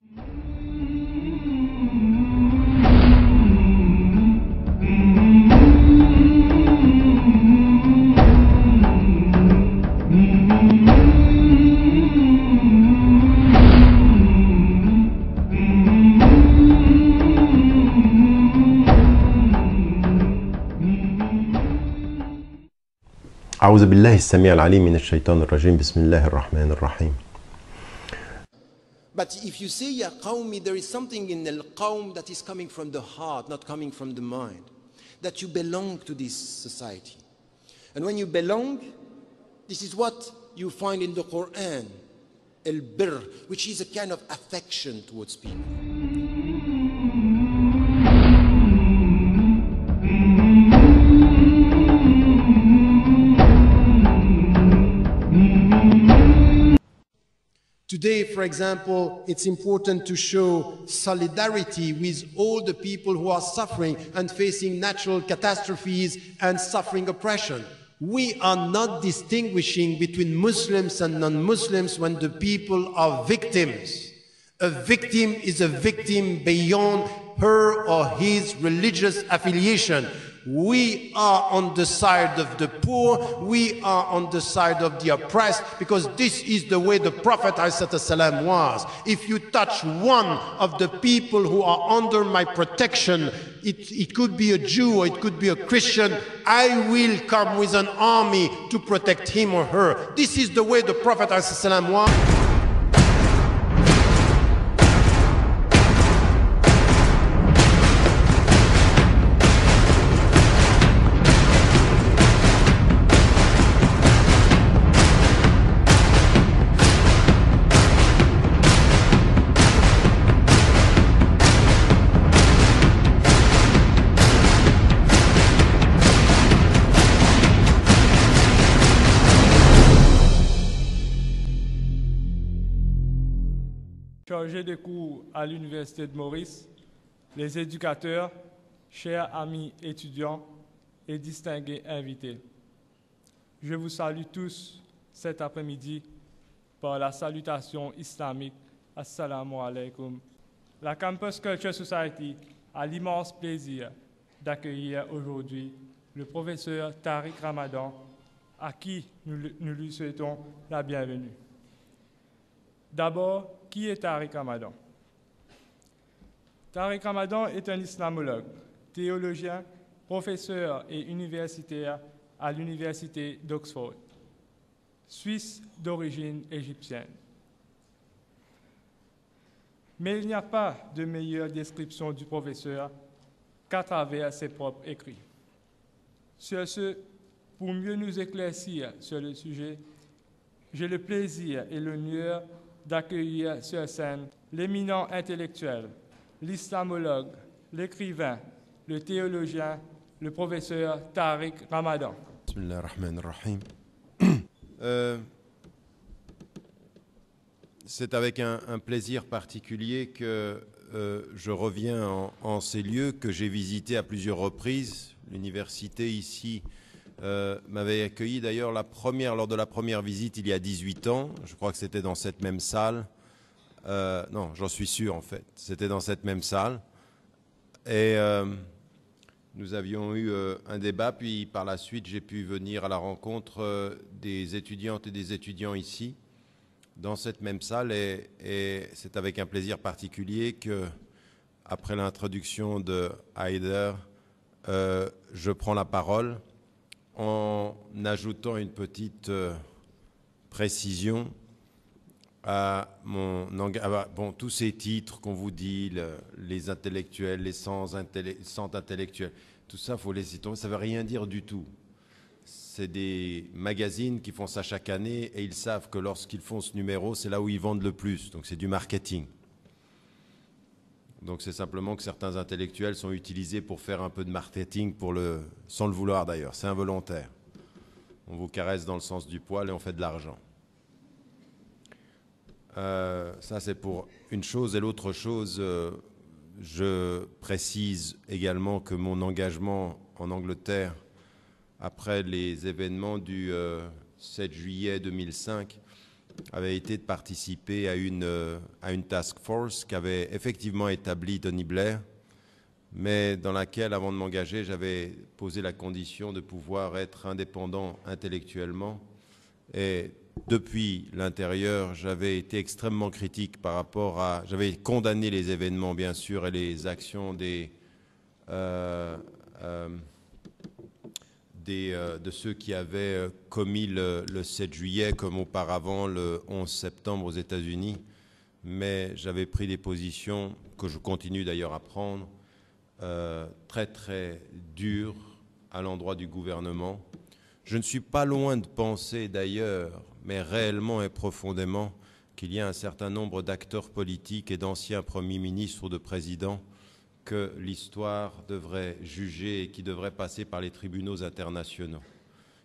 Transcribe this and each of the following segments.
أعوذ بالله السميع العليم من الشيطان الرجيم بسم الله الرحمن الرحيم. But if you say Ya Qawmi, there is something in Al-Qawm that is coming from the heart, not coming from the mind. That you belong to this society. And when you belong, this is what you find in the Quran, Al-Birr, which is a kind of affection towards people. Today, for example, it's important to show solidarity with all the people who are suffering and facing natural catastrophes and suffering oppression. We are not distinguishing between Muslims and non-Muslims when the people are victims. A victim is a victim beyond her or his religious affiliation. We are on the side of the poor, we are on the side of the oppressed, because this is the way the Prophet ﷺ was. If you touch one of the people who are under my protection, it could be a Jew or it could be a Christian, I will come with an army to protect him or her. This is the way the Prophet ﷺ was. Chargé de cours à l'Université de Maurice, les éducateurs, chers amis étudiants et distingués invités. Je vous salue tous cet après-midi par la salutation islamique. Assalamu alaikum. La Campus Culture Society a l'immense plaisir d'accueillir aujourd'hui le professeur Tariq Ramadan, à qui nous lui souhaitons la bienvenue. D'abord, qui est Tariq Ramadan? Tariq Ramadan est un islamologue, théologien, professeur et universitaire à l'Université d'Oxford, suisse d'origine égyptienne. Mais il n'y a pas de meilleure description du professeur qu'à travers ses propres écrits. Sur ce, pour mieux nous éclaircir sur le sujet, j'ai le plaisir et l'honneur d'accueillir sur scène l'éminent intellectuel, l'islamologue, l'écrivain, le théologien, le professeur Tariq Ramadan. Bismillah ar-Rahman ar-Rahim. C'est avec un plaisir particulier que je reviens en ces lieux que j'ai visités à plusieurs reprises. L'université ici m'avait accueilli d'ailleurs lors de la première visite il y a 18 ans. Je crois que c'était dans cette même salle. Non, j'en suis sûr en fait. C'était dans cette même salle. Et nous avions eu un débat, puis par la suite j'ai pu venir à la rencontre des étudiantes et des étudiants ici, dans cette même salle. Et c'est avec un plaisir particulier que, après l'introduction de Haider, je prends la parole en ajoutant une petite précision à tous ces titres qu'on vous dit, les intellectuels, les centres intellectuels, tout ça, il faut laisser tomber, ça ne veut rien dire du tout. C'est des magazines qui font ça chaque année et ils savent que lorsqu'ils font ce numéro, c'est là où ils vendent le plus, donc c'est du marketing. Donc c'est simplement que certains intellectuels sont utilisés pour faire un peu de marketing, sans le vouloir d'ailleurs, c'est involontaire. On vous caresse dans le sens du poil et on fait de l'argent. Ça c'est pour une chose. Et l'autre chose, je précise également que mon engagement en Angleterre, après les événements du 7 juillet 2005, avait été de participer à une task force qu'avait effectivement établie Tony Blair, mais dans laquelle, avant de m'engager, j'avais posé la condition de pouvoir être indépendant intellectuellement. Et depuis l'intérieur, j'avais été extrêmement critique par rapport à... J'avais condamné les événements, bien sûr, et les actions de ceux qui avaient commis le 7 juillet, comme auparavant le 11 septembre aux États-Unis. Mais j'avais pris des positions, que je continue d'ailleurs à prendre, très très dures à l'endroit du gouvernement. Je ne suis pas loin de penser d'ailleurs, mais réellement et profondément, qu'il y a un certain nombre d'acteurs politiques et d'anciens premiers ministres ou de présidents que l'histoire devrait juger et qui devraient passer par les tribunaux internationaux.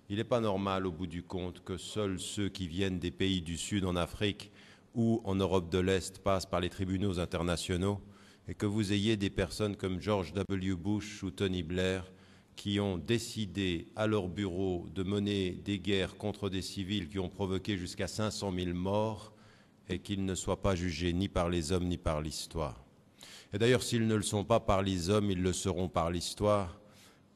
Il n'est pas normal, au bout du compte, que seuls ceux qui viennent des pays du Sud en Afrique ou en Europe de l'Est passent par les tribunaux internationaux et que vous ayez des personnes comme George W. Bush ou Tony Blair qui ont décidé à leur bureau de mener des guerres contre des civils qui ont provoqué jusqu'à 500 000 morts et qu'ils ne soient pas jugés ni par les hommes ni par l'histoire. Et d'ailleurs, s'ils ne le sont pas par les hommes, ils le seront par l'histoire.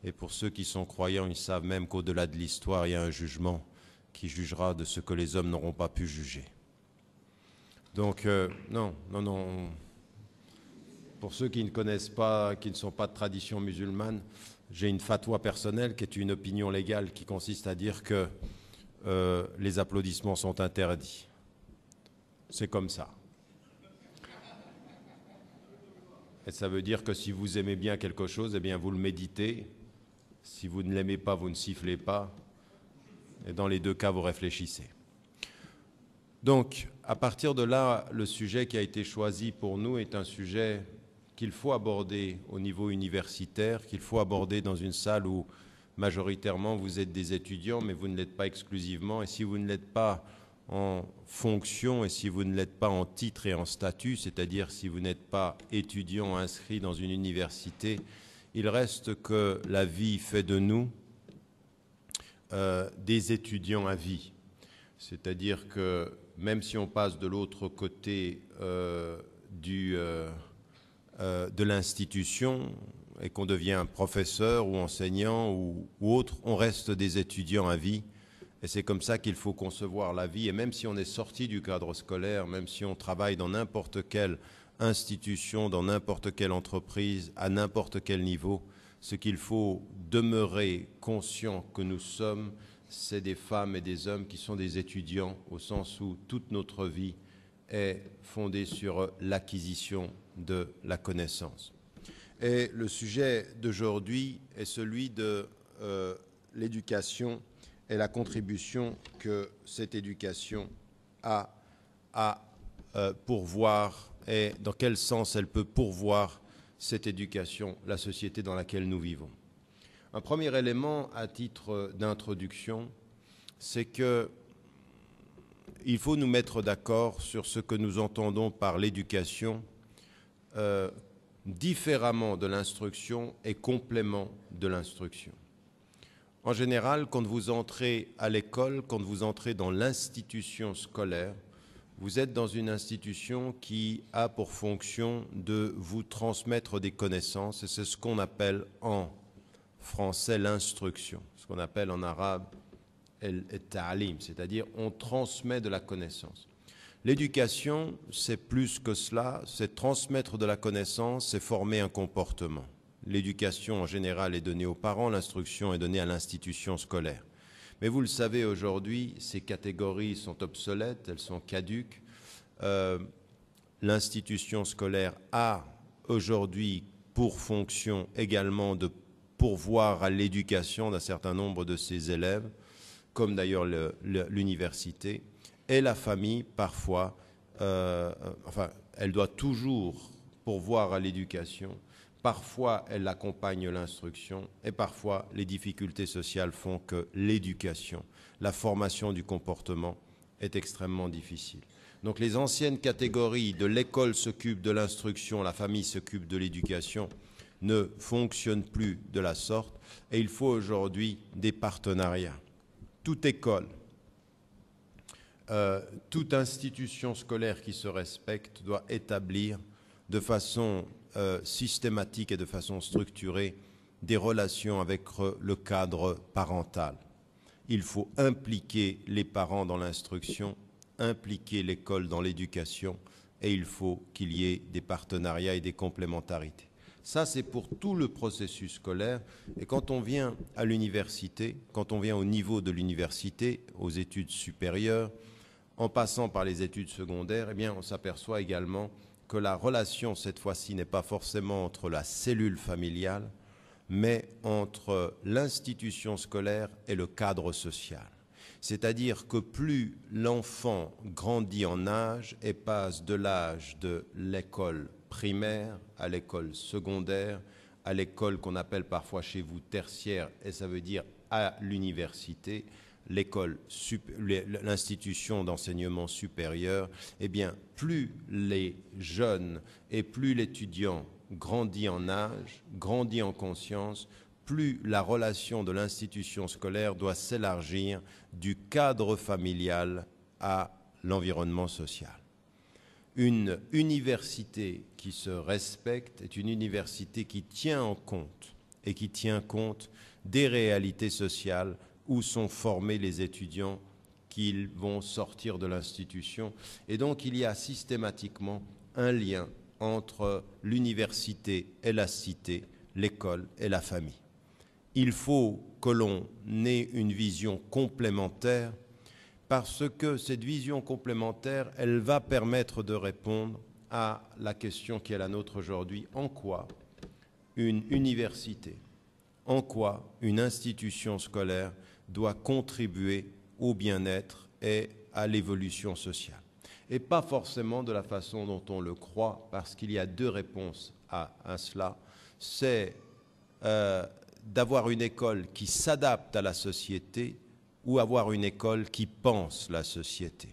Et pour ceux qui sont croyants, ils savent même qu'au-delà de l'histoire, il y a un jugement qui jugera de ce que les hommes n'auront pas pu juger. Donc, non. Pour ceux qui ne connaissent pas, qui ne sont pas de tradition musulmane, j'ai une fatwa personnelle qui est une opinion légale qui consiste à dire que les applaudissements sont interdits. C'est comme ça. Et ça veut dire que si vous aimez bien quelque chose, eh bien vous le méditez. Si vous ne l'aimez pas, vous ne sifflez pas. Et dans les deux cas, vous réfléchissez. Donc, à partir de là, le sujet qui a été choisi pour nous est un sujet qu'il faut aborder au niveau universitaire, qu'il faut aborder dans une salle où majoritairement vous êtes des étudiants, mais vous ne l'êtes pas exclusivement. Et si vous ne l'êtes pas en fonction et si vous ne l'êtes pas en titre et en statut, c'est-à-dire si vous n'êtes pas étudiant inscrit dans une université, il reste que la vie fait de nous des étudiants à vie. C'est-à-dire que même si on passe de l'autre côté de l'institution et qu'on devient professeur ou enseignant ou autre, on reste des étudiants à vie. Et c'est comme ça qu'il faut concevoir la vie. Et même si on est sorti du cadre scolaire, même si on travaille dans n'importe quelle institution, dans n'importe quelle entreprise, à n'importe quel niveau, ce qu'il faut demeurer conscient que nous sommes, c'est des femmes et des hommes qui sont des étudiants, au sens où toute notre vie est fondée sur l'acquisition de la connaissance. Et le sujet d'aujourd'hui est celui de l'éducation et la contribution que cette éducation a à pourvoir et dans quel sens elle peut pourvoir cette éducation, la société dans laquelle nous vivons. Un premier élément à titre d'introduction, c'est que il faut nous mettre d'accord sur ce que nous entendons par l'éducation, différemment de l'instruction et complément de l'instruction. En général, quand vous entrez à l'école, quand vous entrez dans l'institution scolaire, vous êtes dans une institution qui a pour fonction de vous transmettre des connaissances, et c'est ce qu'on appelle en français l'instruction, ce qu'on appelle en arabe el-ta'lim, c'est-à-dire on transmet de la connaissance. L'éducation, c'est plus que cela, c'est transmettre de la connaissance, c'est former un comportement. L'éducation en général est donnée aux parents, l'instruction est donnée à l'institution scolaire. Mais vous le savez, aujourd'hui, ces catégories sont obsolètes, elles sont caduques. L'institution scolaire a aujourd'hui pour fonction également de pourvoir à l'éducation d'un certain nombre de ses élèves, comme d'ailleurs l'université. Et la famille, parfois, elle doit toujours pourvoir à l'éducation. Parfois, elle accompagne l'instruction et parfois, les difficultés sociales font que l'éducation, la formation du comportement est extrêmement difficile. Donc, les anciennes catégories de l'école s'occupe de l'instruction, la famille s'occupe de l'éducation, ne fonctionnent plus de la sorte et il faut aujourd'hui des partenariats. Toute école toute institution scolaire qui se respecte doit établir de façon systématique et de façon structurée des relations avec le cadre parental. Il faut impliquer les parents dans l'instruction, impliquer l'école dans l'éducation, et il faut qu'il y ait des partenariats et des complémentarités. Ça, c'est pour tout le processus scolaire. Et quand on vient à l'université, quand on vient au niveau de l'université, aux études supérieures, en passant par les études secondaires, eh bien, on s'aperçoit également que la relation, cette fois-ci, n'est pas forcément entre la cellule familiale, mais entre l'institution scolaire et le cadre social. C'est-à-dire que plus l'enfant grandit en âge et passe de l'âge de l'école primaire à l'école secondaire, à l'école qu'on appelle parfois chez vous tertiaire, et ça veut dire à l'université, l'institution d'enseignement supérieur, eh bien, plus les jeunes et plus l'étudiant grandit en âge, grandit en conscience, plus la relation de l'institution scolaire doit s'élargir du cadre familial à l'environnement social. Une université qui se respecte est une université qui tient en compte et qui tient compte des réalités sociales où sont formés les étudiants qui vont sortir de l'institution. Et donc, il y a systématiquement un lien entre l'université et la cité, l'école et la famille. Il faut que l'on ait une vision complémentaire parce que cette vision complémentaire, elle va permettre de répondre à la question qui est la nôtre aujourd'hui. En quoi une université, en quoi une institution scolaire doit contribuer au bien-être et à l'évolution sociale? Et pas forcément de la façon dont on le croit, parce qu'il y a deux réponses à cela. C'est d'avoir une école qui s'adapte à la société ou avoir une école qui pense la société.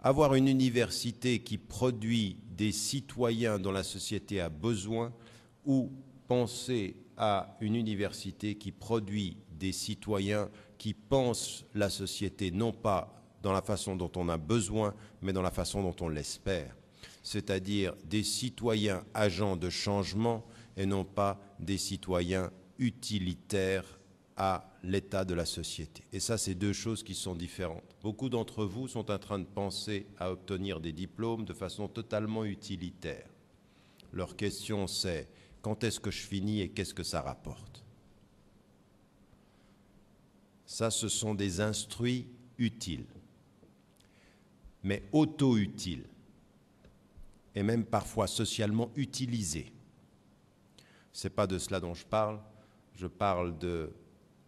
Avoir une université qui produit des citoyens dont la société a besoin ou penser à une université qui produit des citoyens qui pensent la société non pas dans la façon dont on a besoin, mais dans la façon dont on l'espère. C'est-à-dire des citoyens agents de changement et non pas des citoyens utilitaires à l'état de la société. Et ça, c'est deux choses qui sont différentes. Beaucoup d'entre vous sont en train de penser à obtenir des diplômes de façon totalement utilitaire. Leur question, c'est quand est-ce que je finis et qu'est-ce que ça rapporte? Ça, ce sont des instruits utiles, mais auto-utiles, et même parfois socialement utilisés. Ce n'est pas de cela dont je parle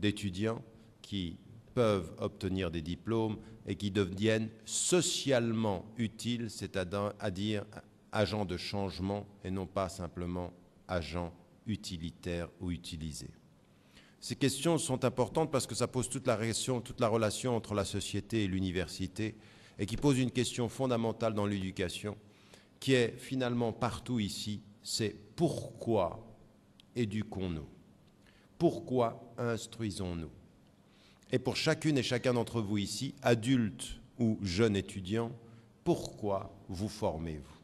d'étudiants qui peuvent obtenir des diplômes et qui deviennent socialement utiles, c'est-à-dire agents de changement et non pas simplement agents utilitaires ou utilisés. Ces questions sont importantes parce que ça pose toute la relation entre la société et l'université et qui pose une question fondamentale dans l'éducation qui est finalement partout ici, c'est pourquoi éduquons-nous? Pourquoi instruisons-nous? Et pour chacune et chacun d'entre vous ici, adultes ou jeunes étudiants, pourquoi vous formez-vous?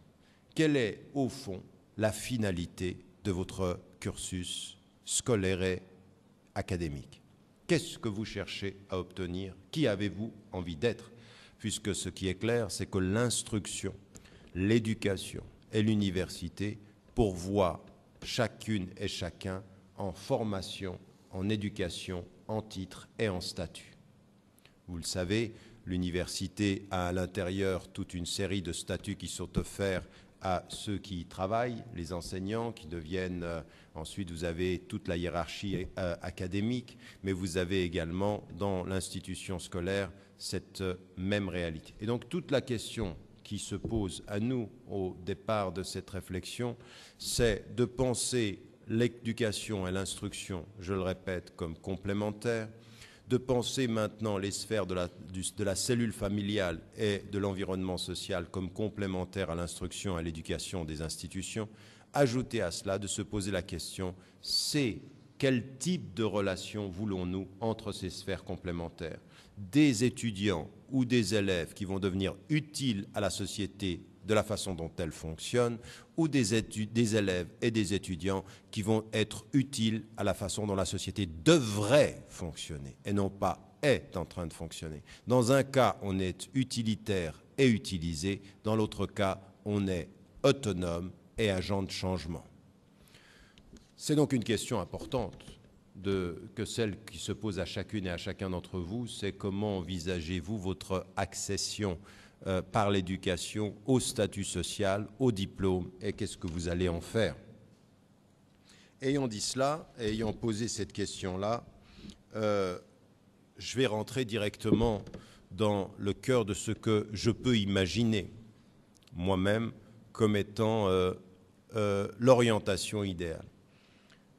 Quelle est, au fond, la finalité de votre cursus scolaire et académique? Qu'est-ce que vous cherchez à obtenir? Qui avez-vous envie d'être? Puisque ce qui est clair, c'est que l'instruction, l'éducation et l'université pourvoient chacune et chacun en formation, en éducation, en titre et en statut. Vous le savez, l'université a à l'intérieur toute une série de statuts qui sont offerts à ceux qui y travaillent, les enseignants qui deviennent, ensuite vous avez toute la hiérarchie académique, mais vous avez également dans l'institution scolaire cette même réalité. Et donc toute la question qui se pose à nous au départ de cette réflexion, c'est de penser l'éducation et l'instruction, je le répète, comme complémentaires, de penser maintenant les sphères de la cellule familiale et de l'environnement social comme complémentaires à l'instruction et à l'éducation des institutions, ajouter à cela de se poser la question, c'est quel type de relation voulons-nous entre ces sphères complémentaires? Des étudiants ou des élèves qui vont devenir utiles à la société de la façon dont elle fonctionne, ou des élèves et des étudiants qui vont être utiles à la façon dont la société devrait fonctionner et non pas est en train de fonctionner. Dans un cas, on est utilitaire et utilisé, dans l'autre cas, on est autonome et agent de changement. C'est donc une question importante que celle qui se pose à chacune et à chacun d'entre vous, c'est comment envisagez-vous votre accession par l'éducation au statut social, au diplôme, et qu'est-ce que vous allez en faire? Ayant dit cela, et ayant posé cette question-là, je vais rentrer directement dans le cœur de ce que je peux imaginer moi-même comme étant l'orientation idéale.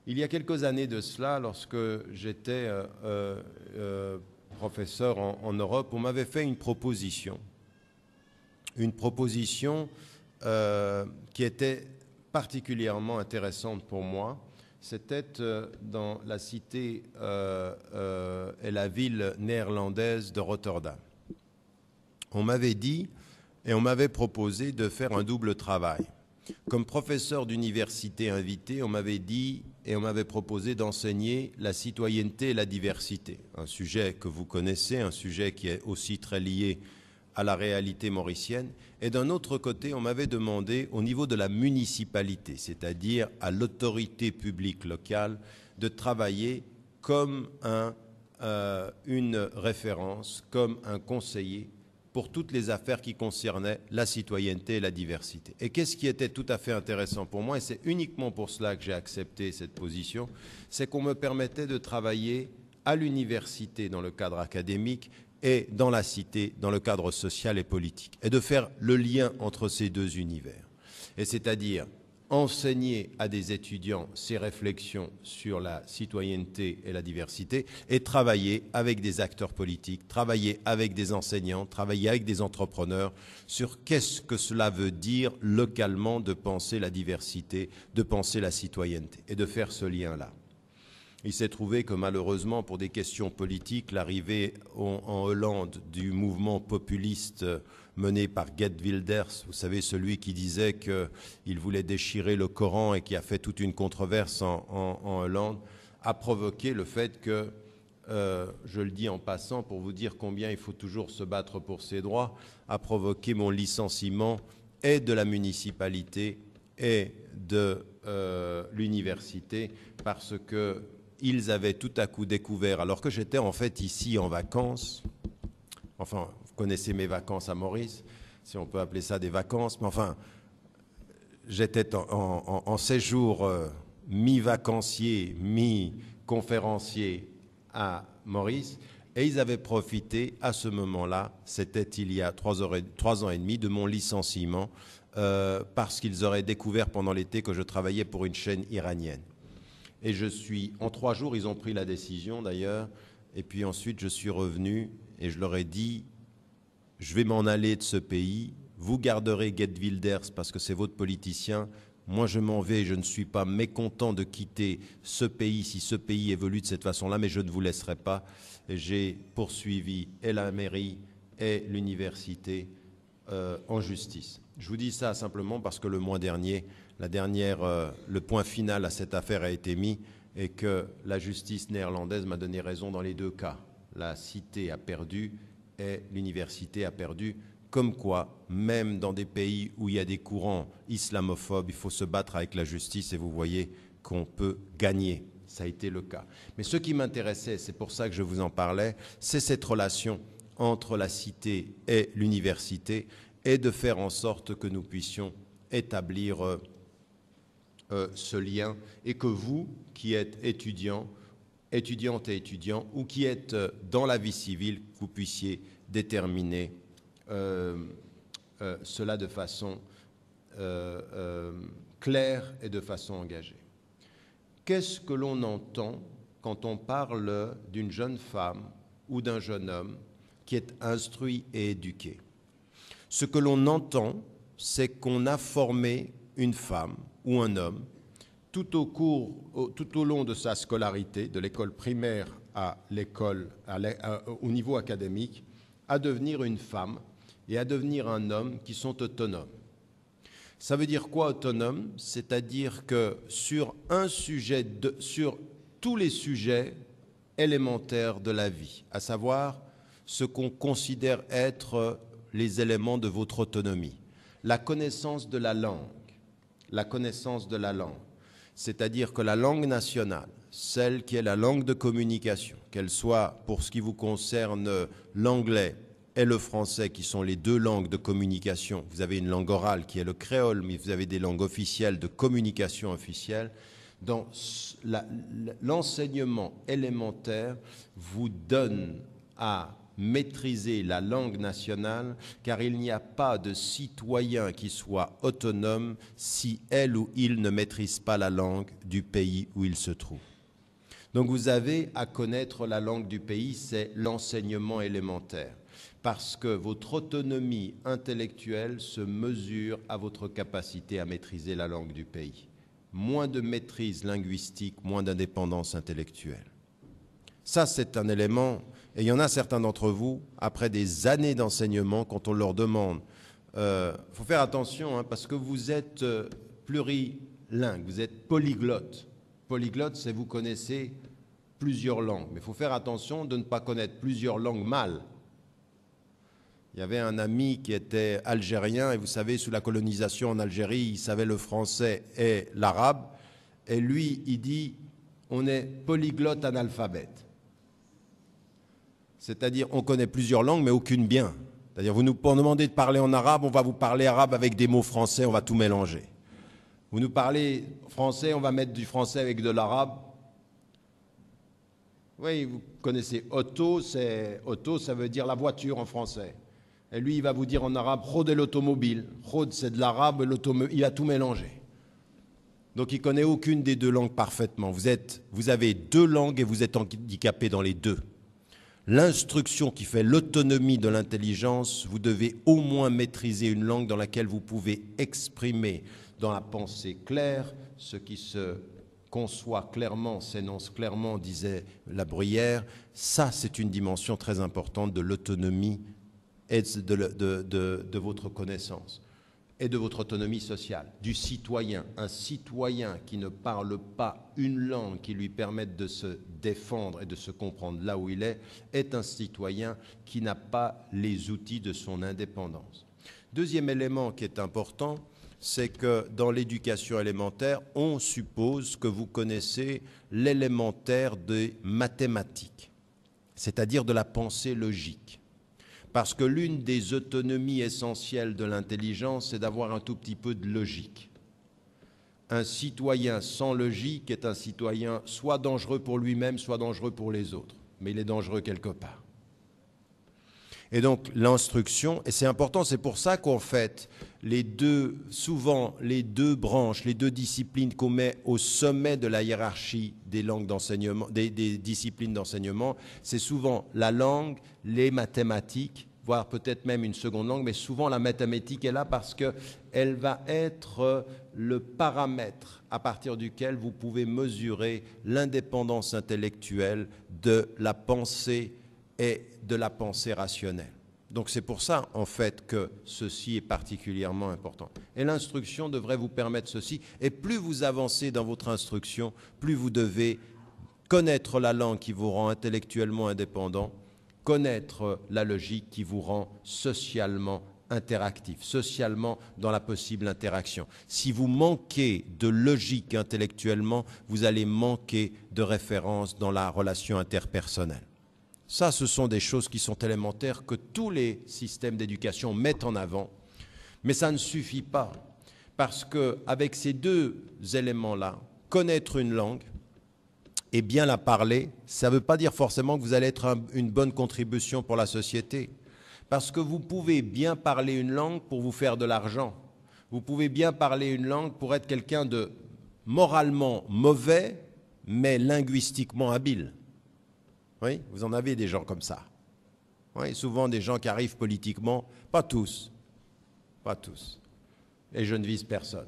Il y a quelques années de cela, lorsque j'étais professeur en Europe, on m'avait fait une proposition qui était particulièrement intéressante pour moi. C'était dans la cité et la ville néerlandaise de Rotterdam. On m'avait dit et on m'avait proposé de faire un double travail. Comme professeur d'université invité, on m'avait dit et on m'avait proposé d'enseigner la citoyenneté et la diversité, un sujet que vous connaissez, un sujet qui est aussi très lié à la réalité mauricienne. Et d'un autre côté, on m'avait demandé au niveau de la municipalité, c'est-à-dire à l'autorité publique locale, de travailler comme une référence, comme un conseiller pour toutes les affaires qui concernaient la citoyenneté et la diversité. Et qu'est-ce qui était tout à fait intéressant pour moi, et c'est uniquement pour cela que j'ai accepté cette position, c'est qu'on me permettait de travailler à l'université dans le cadre académique et dans la cité, dans le cadre social et politique, et de faire le lien entre ces deux univers. Et c'est-à-dire enseigner à des étudiants ces réflexions sur la citoyenneté et la diversité et travailler avec des acteurs politiques, travailler avec des enseignants, travailler avec des entrepreneurs sur qu'est-ce que cela veut dire localement de penser la diversité, de penser la citoyenneté et de faire ce lien-là. Il s'est trouvé que malheureusement, pour des questions politiques, l'arrivée en Hollande du mouvement populiste mené par Geert Wilders, vous savez, celui qui disait qu'il voulait déchirer le Coran et qui a fait toute une controverse en Hollande, a provoqué le fait que, je le dis en passant pour vous dire combien il faut toujours se battre pour ses droits, a provoqué mon licenciement et de la municipalité et de l'université parce que ils avaient tout à coup découvert, alors que j'étais en fait ici en vacances, enfin, vous connaissez mes vacances à Maurice, si on peut appeler ça des vacances, mais enfin, j'étais en séjour mi-vacancier, mi-conférencier à Maurice, et ils avaient profité à ce moment-là, c'était il y a 3 ans et demi, de mon licenciement, parce qu'ils auraient découvert pendant l'été que je travaillais pour une chaîne iranienne. Et en 3 jours, ils ont pris la décision d'ailleurs, et puis ensuite je suis revenu et je leur ai dit, je vais m'en aller de ce pays, vous garderez Geert Wilders parce que c'est votre politicien, moi je m'en vais, je ne suis pas mécontent de quitter ce pays si ce pays évolue de cette façon-là, mais je ne vous laisserai pas. J'ai poursuivi et la mairie et l'université en justice. Je vous dis ça simplement parce que le mois dernier, le point final à cette affaire a été mis et que la justice néerlandaise m'a donné raison dans les 2 cas. La cité a perdu et l'université a perdu. Comme quoi, même dans des pays où il y a des courants islamophobes, il faut se battre avec la justice et vous voyez qu'on peut gagner. Ça a été le cas. Mais ce qui m'intéressait, c'est pour ça que je vous en parlais, c'est cette relation entre la cité et l'université et de faire en sorte que nous puissions établir ce lien et que vous, qui êtes étudiantes et étudiants, ou qui êtes dans la vie civile, vous puissiez déterminer cela de façon claire et de façon engagée. Qu'est-ce que l'on entend quand on parle d'une jeune femme ou d'un jeune homme qui est instruit et éduqué? Ce que l'on entend, c'est qu'on a formé une femme ou un homme tout au long de sa scolarité, de l'école primaire à au niveau académique, à devenir une femme et à devenir un homme qui sont autonomes. Ça veut dire quoi autonome? C'est-à-dire que sur tous les sujets élémentaires de la vie, à savoir ce qu'on considère être les éléments de votre autonomie. La connaissance de la langue, c'est-à-dire que la langue nationale, celle qui est la langue de communication, qu'elle soit pour ce qui vous concerne l'anglais et le français, qui sont les deux langues de communication. Vous avez une langue orale qui est le créole, mais vous avez des langues officielles de communication officielle. Dans l'enseignement élémentaire vous donne à maîtriser la langue nationale, car il n'y a pas de citoyen qui soit autonome si elle ou il ne maîtrise pas la langue du pays où il se trouve. Donc vous avez à connaître la langue du pays, c'est l'enseignement élémentaire, parce que votre autonomie intellectuelle se mesure à votre capacité à maîtriser la langue du pays. Moins de maîtrise linguistique, moins d'indépendance intellectuelle. Ça, c'est un élément, et il y en a certains d'entre vous, après des années d'enseignement, quand on leur demande, faut faire attention, parce que vous êtes plurilingue, vous êtes polyglotte. Polyglotte, c'est vous connaissez plusieurs langues, mais il faut faire attention de ne pas connaître plusieurs langues mal. Il y avait un ami qui était algérien, et vous savez, sous la colonisation en Algérie, il savait le français et l'arabe, et lui, il dit, on est polyglotte analphabète. C'est-à-dire, on connaît plusieurs langues, mais aucune bien. C'est-à-dire, vous nous demandez de parler en arabe, on va vous parler arabe avec des mots français, on va tout mélanger. Vous nous parlez français, on va mettre du français avec de l'arabe. Oui, vous connaissez auto, ça veut dire la voiture en français. Et lui, il va vous dire en arabe, Khod est l'automobile. Khod, c'est de l'arabe, il a tout mélangé. Donc, il ne connaît aucune des deux langues parfaitement. Vous avez deux langues et vous êtes handicapé dans les deux. L'instruction qui fait l'autonomie de l'intelligence, vous devez au moins maîtriser une langue dans laquelle vous pouvez exprimer dans la pensée claire ce qui se conçoit clairement, s'énonce clairement, disait La Bruyère. Ça, c'est une dimension très importante de l'autonomie et de votre connaissance et de votre autonomie sociale, du citoyen. Un citoyen qui ne parle pas une langue qui lui permette de se défendre et de se comprendre là où il est un citoyen qui n'a pas les outils de son indépendance. Deuxième élément qui est important, c'est que dans l'éducation élémentaire, on suppose que vous connaissez l'élémentaire des mathématiques, c'est-à-dire de la pensée logique. Parce que l'une des autonomies essentielles de l'intelligence, c'est d'avoir un tout petit peu de logique. Un citoyen sans logique est un citoyen soit dangereux pour lui-même, soit dangereux pour les autres. Mais il est dangereux quelque part. Et donc l'instruction, et c'est important, c'est pour ça qu'en fait, souvent les deux branches, les deux disciplines qu'on met au sommet de la hiérarchie des langues d'enseignement, des disciplines d'enseignement, c'est souvent la langue, les mathématiques, voire peut-être même une seconde langue, mais souvent la mathématique est là parce qu'elle va être le paramètre à partir duquel vous pouvez mesurer l'indépendance intellectuelle de la pensée et de la pensée rationnelle. Donc c'est pour ça, en fait, que ceci est particulièrement important. Et l'instruction devrait vous permettre ceci. Et plus vous avancez dans votre instruction, plus vous devez connaître la langue qui vous rend intellectuellement indépendant, connaître la logique qui vous rend socialement interactif, socialement dans la possible interaction. Si vous manquez de logique intellectuellement, vous allez manquer de référence dans la relation interpersonnelle. Ça, ce sont des choses qui sont élémentaires que tous les systèmes d'éducation mettent en avant, mais ça ne suffit pas, parce qu'avec ces deux éléments-là, connaître une langue et bien la parler, ça ne veut pas dire forcément que vous allez être une bonne contribution pour la société, parce que vous pouvez bien parler une langue pour vous faire de l'argent, vous pouvez bien parler une langue pour être quelqu'un de moralement mauvais, mais linguistiquement habile. Oui, vous en avez des gens comme ça. Oui, souvent des gens qui arrivent politiquement, pas tous, et je ne vise personne,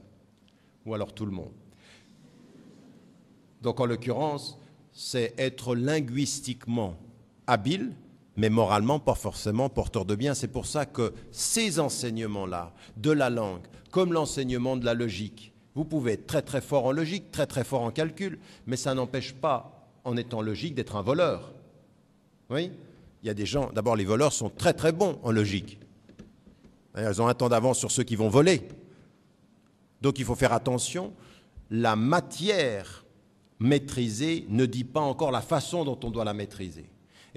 ou alors tout le monde. Donc en l'occurrence, c'est être linguistiquement habile, mais moralement pas forcément porteur de bien. C'est pour ça que ces enseignements-là, de la langue, comme l'enseignement de la logique, vous pouvez être très très fort en logique, très très fort en calcul, mais ça n'empêche pas, en étant logique, d'être un voleur. Oui, il y a des gens, d'abord les voleurs sont très très bons en logique. Ils ont un temps d'avance sur ceux qui vont voler. Donc il faut faire attention. La matière maîtrisée ne dit pas encore la façon dont on doit la maîtriser.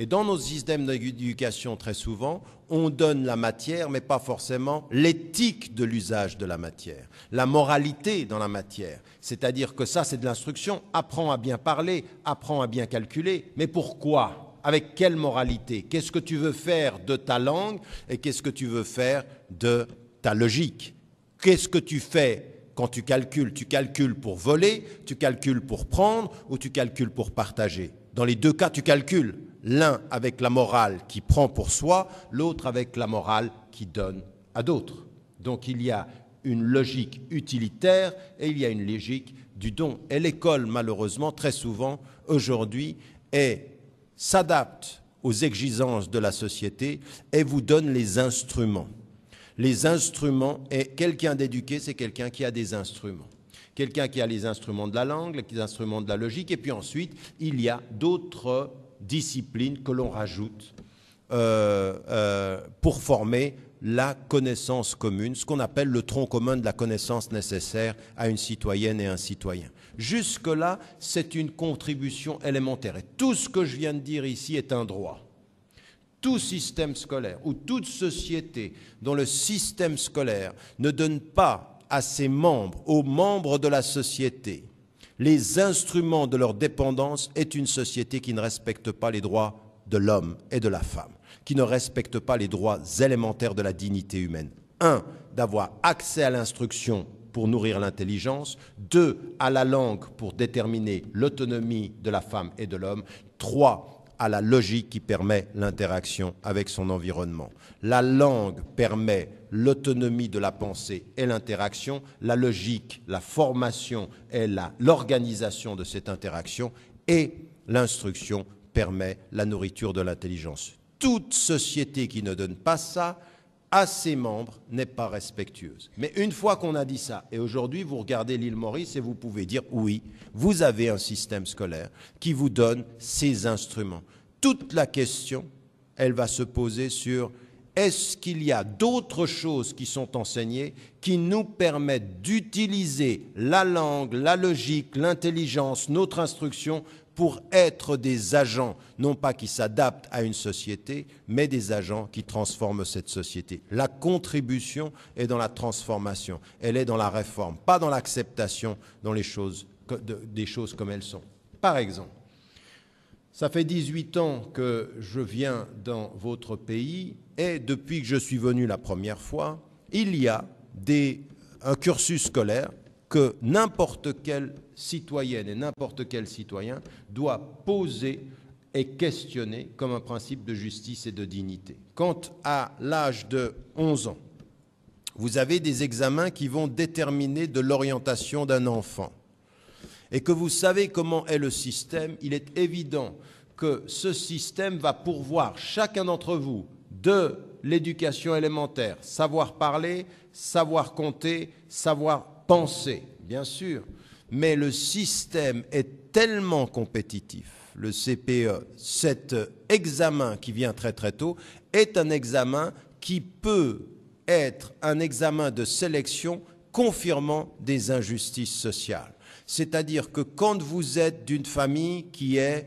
Et dans nos systèmes d'éducation, très souvent, on donne la matière, mais pas forcément l'éthique de l'usage de la matière, la moralité dans la matière. C'est-à-dire que ça, c'est de l'instruction. Apprends à bien parler, apprends à bien calculer. Mais pourquoi ? Avec quelle moralité? Qu'est-ce que tu veux faire de ta langue et qu'est-ce que tu veux faire de ta logique? Qu'est-ce que tu fais quand tu calcules? Tu calcules pour voler, tu calcules pour prendre ou tu calcules pour partager? Dans les deux cas, tu calcules. L'un avec la morale qui prend pour soi, l'autre avec la morale qui donne à d'autres. Donc il y a une logique utilitaire et il y a une logique du don. Et l'école, malheureusement, très souvent, aujourd'hui, s'adapte aux exigences de la société et vous donne les instruments. Les instruments, et quelqu'un d'éduqué, c'est quelqu'un qui a des instruments. Quelqu'un qui a les instruments de la langue, les instruments de la logique, et puis ensuite, il y a d'autres disciplines que l'on rajoute pour former la connaissance commune, ce qu'on appelle le tronc commun de la connaissance nécessaire à une citoyenne et un citoyen. Jusque-là, c'est une contribution élémentaire. Et tout ce que je viens de dire ici est un droit. Tout système scolaire ou toute société dont le système scolaire ne donne pas à ses membres, aux membres de la société, les instruments de leur dépendance est une société qui ne respecte pas les droits de l'homme et de la femme, qui ne respecte pas les droits élémentaires de la dignité humaine. 1, d'avoir accès à l'instruction pour nourrir l'intelligence. 2, à la langue pour déterminer l'autonomie de la femme et de l'homme. 3, à la logique qui permet l'interaction avec son environnement. La langue permet l'autonomie de la pensée et l'interaction. La logique, la formation et l'organisation de cette interaction. Et l'instruction permet la nourriture de l'intelligence. Toute société qui ne donne pas ça à ses membres n'est pas respectueuse. Mais une fois qu'on a dit ça, et aujourd'hui vous regardez l'île Maurice et vous pouvez dire oui, vous avez un système scolaire qui vous donne ces instruments. Toute la question, elle va se poser sur est-ce qu'il y a d'autres choses qui sont enseignées qui nous permettent d'utiliser la langue, la logique, l'intelligence, notre instruction pour être des agents, non pas qui s'adaptent à une société, mais des agents qui transforment cette société. La contribution est dans la transformation, elle est dans la réforme, pas dans l'acceptation des choses comme elles sont. Par exemple, ça fait 18 ans que je viens dans votre pays et depuis que je suis venu la première fois, il y a un cursus scolaire que n'importe quelle citoyenne et n'importe quel citoyen doit poser et questionner comme un principe de justice et de dignité. Quand à l'âge de 11 ans, vous avez des examens qui vont déterminer de l'orientation d'un enfant et que vous savez comment est le système, il est évident que ce système va pourvoir chacun d'entre vous de l'éducation élémentaire, savoir parler, savoir compter, savoir penser, bien sûr, mais le système est tellement compétitif, le CPE, cet examen qui vient très très tôt, est un examen qui peut être un examen de sélection confirmant des injustices sociales. C'est-à-dire que quand vous êtes d'une famille qui est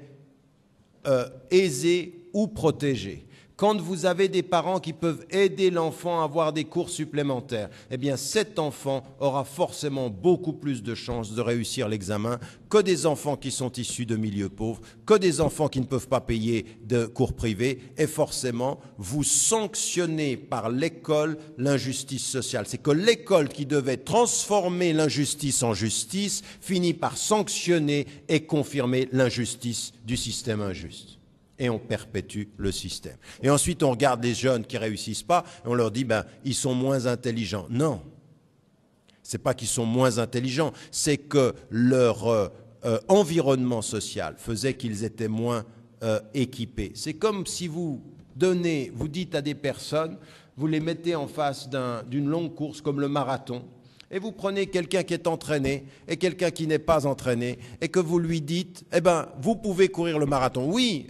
aisée ou protégée, quand vous avez des parents qui peuvent aider l'enfant à avoir des cours supplémentaires, eh bien cet enfant aura forcément beaucoup plus de chances de réussir l'examen que des enfants qui sont issus de milieux pauvres, que des enfants qui ne peuvent pas payer de cours privés. Et forcément, vous sanctionnez par l'école l'injustice sociale. C'est que l'école qui devait transformer l'injustice en justice finit par sanctionner et confirmer l'injustice du système injuste. Et on perpétue le système. Et ensuite, on regarde les jeunes qui ne réussissent pas, et on leur dit, ils sont moins intelligents. Non, ce n'est pas qu'ils sont moins intelligents, c'est que leur environnement social faisait qu'ils étaient moins équipés. C'est comme si vous dites à des personnes, vous les mettez en face d'une longue course comme le marathon, et vous prenez quelqu'un qui est entraîné et quelqu'un qui n'est pas entraîné, et que vous lui dites, eh ben, vous pouvez courir le marathon. Oui,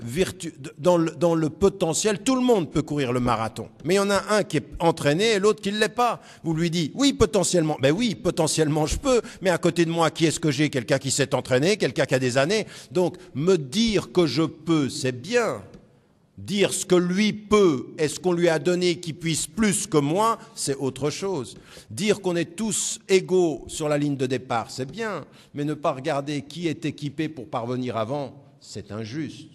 dans le potentiel, tout le monde peut courir le marathon. Mais il y en a un qui est entraîné et l'autre qui ne l'est pas. Vous lui dites, oui, potentiellement. Ben oui, potentiellement je peux, mais à côté de moi, qui est-ce que j'ai? Quelqu'un qui s'est entraîné, quelqu'un qui a des années. Donc, me dire que je peux, c'est bien. Dire ce que lui peut et ce qu'on lui a donné qui puisse plus que moi, c'est autre chose. Dire qu'on est tous égaux sur la ligne de départ, c'est bien, mais ne pas regarder qui est équipé pour parvenir avant, c'est injuste.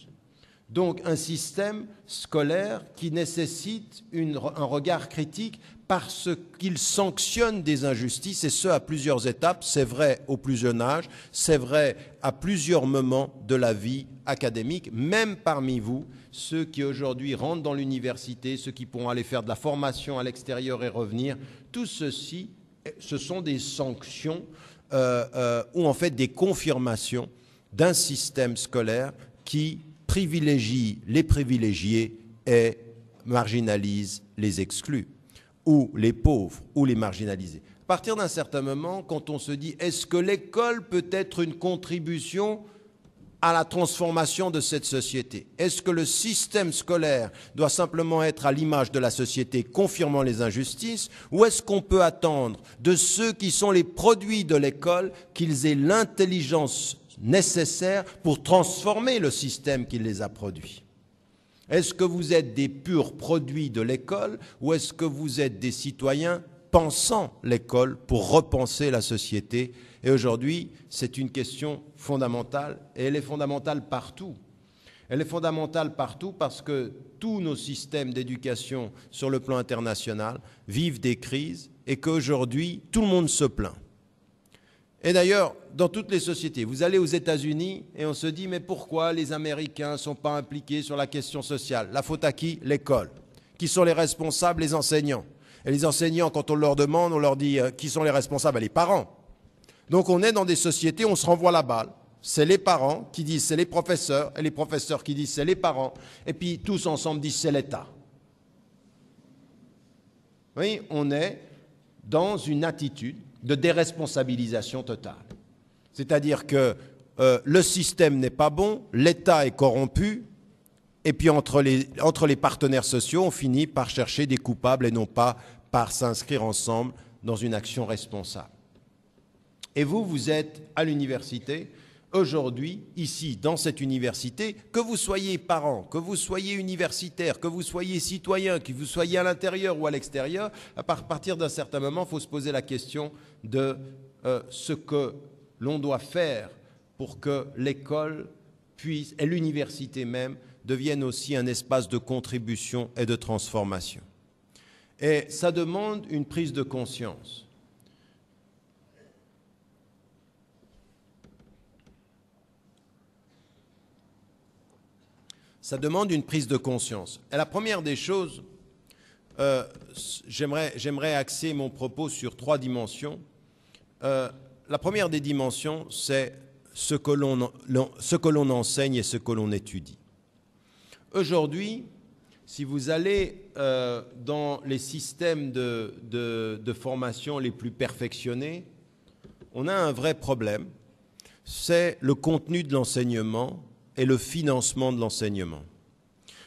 Donc un système scolaire qui nécessite un regard critique parce qu'il sanctionne des injustices, et ce à plusieurs étapes. C'est vrai au plus jeune âge, c'est vrai à plusieurs moments de la vie académique, même parmi vous, ceux qui aujourd'hui rentrent dans l'université, ceux qui pourront aller faire de la formation à l'extérieur et revenir, tout ceci, ce sont des sanctions ou en fait des confirmations d'un système scolaire qui privilégie les privilégiés et marginalise les exclus, ou les pauvres, ou les marginalisés. À partir d'un certain moment, quand on se dit « est-ce que l'école peut être une contribution à la transformation de cette société? Est-ce que le système scolaire doit simplement être à l'image de la société, confirmant les injustices, ou est-ce qu'on peut attendre de ceux qui sont les produits de l'école qu'ils aient l'intelligence nécessaire pour transformer le système qui les a produits? Est-ce que vous êtes des purs produits de l'école ou est-ce que vous êtes des citoyens pensant l'école pour repenser la société? Et aujourd'hui, c'est une question fondamentale et elle est fondamentale partout. Elle est fondamentale partout parce que tous nos systèmes d'éducation sur le plan international vivent des crises et qu'aujourd'hui, tout le monde se plaint. Et d'ailleurs, dans toutes les sociétés, vous allez aux États-Unis et on se dit, mais pourquoi les Américains ne sont pas impliqués sur la question sociale? La faute à qui? L'école. Qui sont les responsables? Les enseignants. Et les enseignants, quand on leur demande, on leur dit, qui sont les responsables? Les parents. Donc on est dans des sociétés où on se renvoie la balle. C'est les parents qui disent, c'est les professeurs, et les professeurs qui disent, c'est les parents, et puis tous ensemble disent, c'est l'État. Oui, on est dans une attitude de déresponsabilisation totale. C'est-à-dire que le système n'est pas bon, l'État est corrompu, et puis entre les partenaires sociaux, on finit par chercher des coupables et non pas par s'inscrire ensemble dans une action responsable. Et vous êtes à l'université, aujourd'hui, ici, dans cette université, que vous soyez parents, que vous soyez universitaire, que vous soyez citoyen, que vous soyez à l'intérieur ou à l'extérieur, à partir d'un certain moment, il faut se poser la question de ce que l'on doit faire pour que l'école puisse, et l'université même, deviennent aussi un espace de contribution et de transformation. Et ça demande une prise de conscience. Ça demande une prise de conscience. Et la première des choses, j'aimerais axer mon propos sur 3 dimensions. La première des dimensions, c'est ce que l'on enseigne et ce que l'on étudie. Aujourd'hui, si vous allez dans les systèmes de formation les plus perfectionnés, on a un vrai problème, c'est le contenu de l'enseignement et le financement de l'enseignement.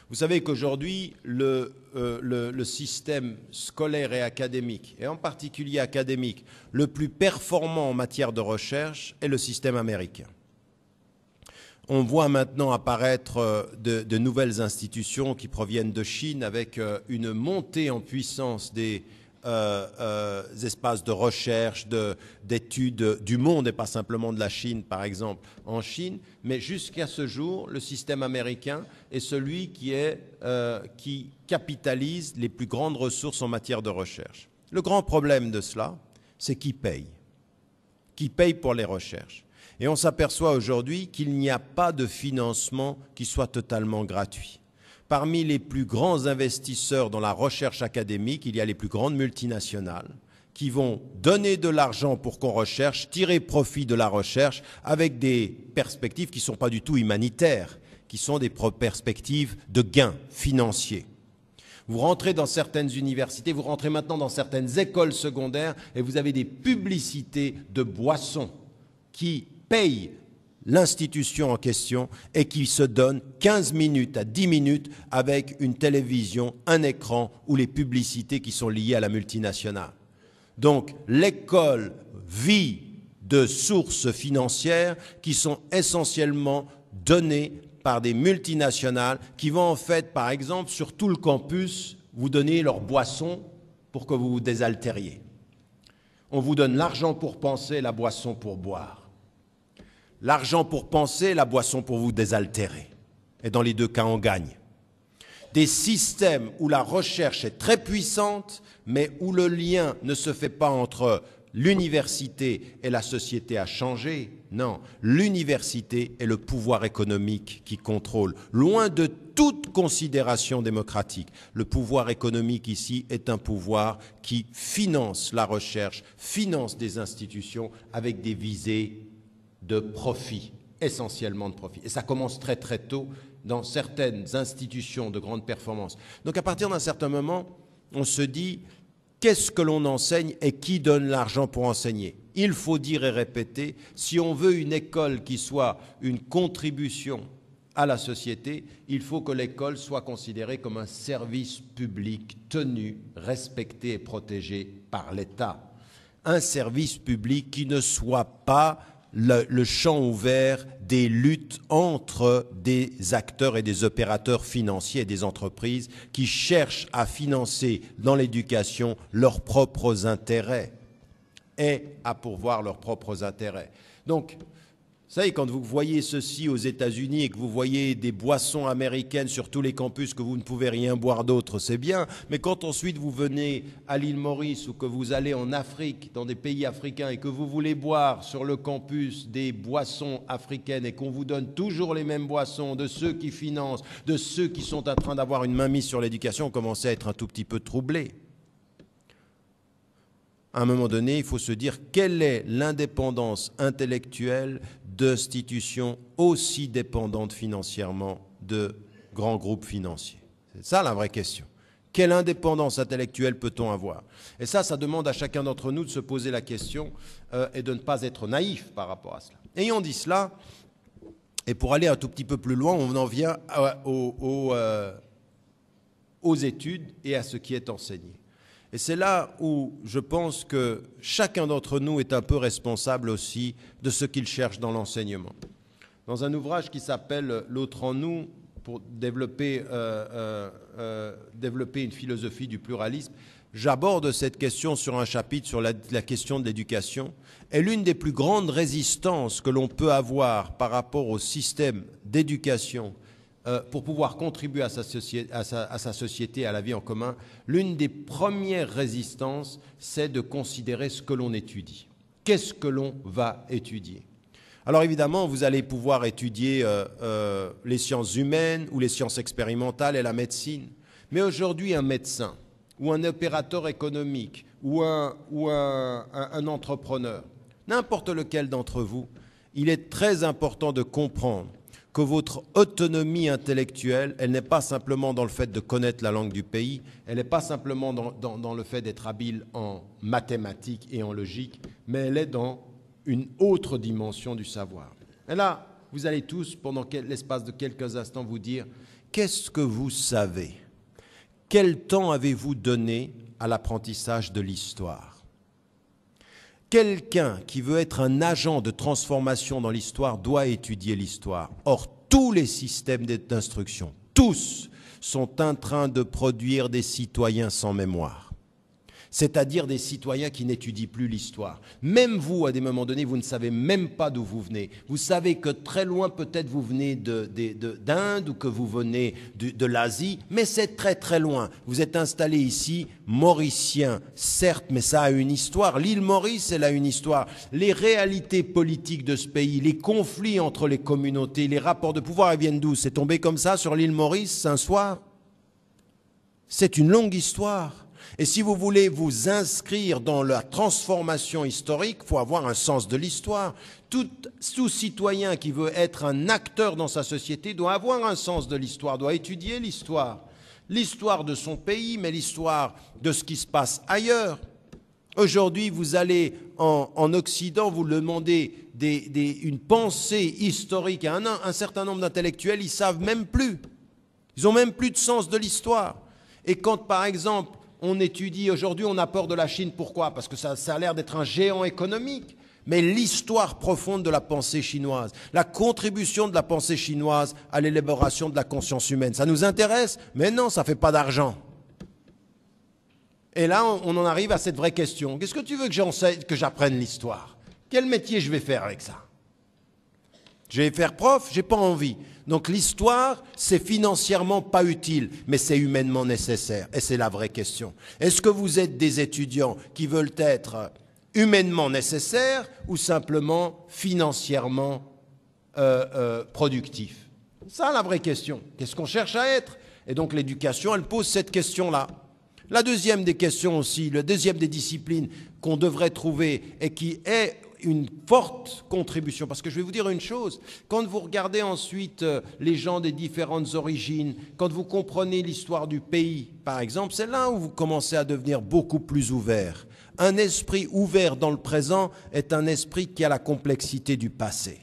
Vous savez qu'aujourd'hui, le système scolaire et académique, et en particulier académique, le plus performant en matière de recherche est le système américain. On voit maintenant apparaître de nouvelles institutions qui proviennent de Chine avec une montée en puissance des espaces de recherche, d'études du monde et pas simplement de la Chine, par exemple, en Chine. Mais jusqu'à ce jour, le système américain est celui qui capitalise les plus grandes ressources en matière de recherche. Le grand problème de cela, c'est qui paye. Qui paye pour les recherches. Et on s'aperçoit aujourd'hui qu'il n'y a pas de financement qui soit totalement gratuit. Parmi les plus grands investisseurs dans la recherche académique, il y a les plus grandes multinationales qui vont donner de l'argent pour qu'on recherche, tirer profit de la recherche avec des perspectives qui ne sont pas du tout humanitaires, qui sont des perspectives de gains financiers. Vous rentrez dans certaines universités, vous rentrez maintenant dans certaines écoles secondaires et vous avez des publicités de boissons qui payent l'institution en question et qui se donnent 15 minutes à 10 minutes avec une télévision, un écran ou les publicités qui sont liées à la multinationale. Donc l'école vit de sources financières qui sont essentiellement données par des multinationales qui vont en fait, par exemple, sur tout le campus, vous donner leurs boissons pour que vous vous désaltériez. On vous donne l'argent pour penser, la boisson pour boire. L'argent pour penser, la boisson pour vous désaltérer. Et dans les deux cas, on gagne. Des systèmes où la recherche est très puissante, mais où le lien ne se fait pas entre l'université et la société a changé. Non, l'université est le pouvoir économique qui contrôle, loin de toute considération démocratique. Le pouvoir économique ici est un pouvoir qui finance la recherche, finance des institutions avec des visées de profit, essentiellement de profit. Et ça commence très très tôt dans certaines institutions de grande performance. Donc à partir d'un certain moment, on se dit, qu'est-ce que l'on enseigne et qui donne l'argent pour enseigner? Il faut dire et répéter, si on veut une école qui soit une contribution à la société, il faut que l'école soit considérée comme un service public tenu, respecté et protégé par l'État. Un service public qui ne soit pas le champ ouvert des luttes entre des acteurs et des opérateurs financiers et des entreprises qui cherchent à financer dans l'éducation leurs propres intérêts et à pourvoir leurs propres intérêts. Donc, vous savez, quand vous voyez ceci aux États-Unis et que vous voyez des boissons américaines sur tous les campus que vous ne pouvez rien boire d'autre, c'est bien. Mais quand ensuite vous venez à l'île Maurice ou que vous allez en Afrique, dans des pays africains, et que vous voulez boire sur le campus des boissons africaines et qu'on vous donne toujours les mêmes boissons de ceux qui financent, de ceux qui sont en train d'avoir une mainmise sur l'éducation, on commence à être un tout petit peu troublé. À un moment donné, il faut se dire quelle est l'indépendance intellectuelle d'institutions aussi dépendantes financièrement de grands groupes financiers. C'est ça la vraie question. Quelle indépendance intellectuelle peut-on avoir? Et ça demande à chacun d'entre nous de se poser la question et de ne pas être naïf par rapport à cela. Ayant dit cela, et pour aller un tout petit peu plus loin, on en vient aux études et à ce qui est enseigné. Et c'est là où je pense que chacun d'entre nous est un peu responsable aussi de ce qu'il cherche dans l'enseignement. Dans un ouvrage qui s'appelle « L'autre en nous », pour développer une philosophie du pluralisme, j'aborde cette question sur un chapitre sur la question de l'éducation. Et l'une des plus grandes résistances que l'on peut avoir par rapport au système d'éducation pour pouvoir contribuer à sa société, à la vie en commun, l'une des premières résistances, c'est de considérer ce que l'on étudie. Qu'est-ce que l'on va étudier? Alors évidemment, vous allez pouvoir étudier les sciences humaines ou les sciences expérimentales et la médecine. Mais aujourd'hui, un médecin ou un opérateur économique ou un entrepreneur, n'importe lequel d'entre vous, il est très important de comprendre que votre autonomie intellectuelle, elle n'est pas simplement dans le fait de connaître la langue du pays, elle n'est pas simplement dans le fait d'être habile en mathématiques et en logique, mais elle est dans une autre dimension du savoir. Et là, vous allez tous, pendant l'espace de quelques instants, vous dire « Qu'est-ce que vous savez? Quel temps avez-vous donné à l'apprentissage de l'histoire ?» Quelqu'un qui veut être un agent de transformation dans l'histoire doit étudier l'histoire. Or, tous les systèmes d'instruction, tous, sont en train de produire des citoyens sans mémoire. C'est-à-dire des citoyens qui n'étudient plus l'histoire. Même vous, à des moments donnés, vous ne savez même pas d'où vous venez. Vous savez que très loin, peut-être vous venez d'Inde ou que vous venez de l'Asie, mais c'est très très loin. Vous êtes installé ici, mauricien, certes, mais ça a une histoire. L'île Maurice, elle a une histoire. Les réalités politiques de ce pays, les conflits entre les communautés, les rapports de pouvoir, ils viennent d'où? C'est tombé comme ça sur l'île Maurice un soir? C'est une longue histoire. Et si vous voulez vous inscrire dans la transformation historique, il faut avoir un sens de l'histoire. Tout citoyen qui veut être un acteur dans sa société doit avoir un sens de l'histoire, doit étudier l'histoire. L'histoire de son pays, mais l'histoire de ce qui se passe ailleurs. Aujourd'hui, vous allez en Occident, vous demandez une pensée historique à un certain nombre d'intellectuels, ils ne savent même plus. Ils n'ont même plus de sens de l'histoire. Et quand, par exemple, on étudie aujourd'hui, on a peur de la Chine, pourquoi? Parce que ça a l'air d'être un géant économique. Mais l'histoire profonde de la pensée chinoise, la contribution de la pensée chinoise à l'élaboration de la conscience humaine, ça nous intéresse? Mais non, ça ne fait pas d'argent. Et là, on en arrive à cette vraie question. Qu'est-ce que tu veux que j'apprenne l'histoire? Quel métier je vais faire avec ça? Je vais faire prof? J'ai pas envie. Donc l'histoire, c'est financièrement pas utile, mais c'est humainement nécessaire. Et c'est la vraie question. Est-ce que vous êtes des étudiants qui veulent être humainement nécessaires ou simplement financièrement productifs? C'est ça la vraie question. Qu'est-ce qu'on cherche à être? Et donc l'éducation, elle pose cette question-là. La deuxième des questions aussi, la deuxième des disciplines qu'on devrait trouver et qui est une forte contribution, parce que je vais vous dire une chose, quand vous regardez ensuite les gens des différentes origines, quand vous comprenez l'histoire du pays, par exemple, c'est là où vous commencez à devenir beaucoup plus ouvert. Un esprit ouvert dans le présent est un esprit qui a la complexité du passé.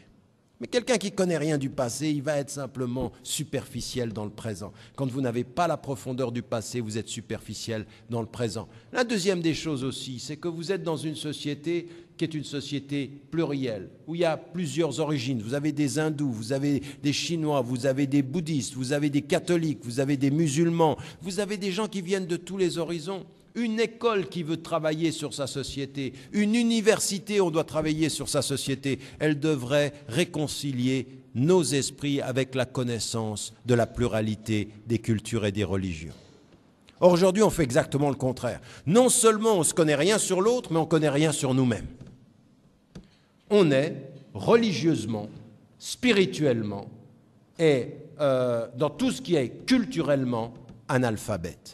Mais quelqu'un qui ne connaît rien du passé, il va être simplement superficiel dans le présent. Quand vous n'avez pas la profondeur du passé, vous êtes superficiel dans le présent. La deuxième des choses aussi, c'est que vous êtes dans une société qui est une société plurielle, où il y a plusieurs origines. Vous avez des hindous, vous avez des chinois, vous avez des bouddhistes, vous avez des catholiques, vous avez des musulmans, vous avez des gens qui viennent de tous les horizons. Une école qui veut travailler sur sa société, une université, on doit travailler sur sa société, elle devrait réconcilier nos esprits avec la connaissance de la pluralité des cultures et des religions. Or, aujourd'hui, on fait exactement le contraire. Non seulement on ne se connaît rien sur l'autre, mais on ne connaît rien sur nous-mêmes. On est religieusement, spirituellement et dans tout ce qui est culturellement analphabète.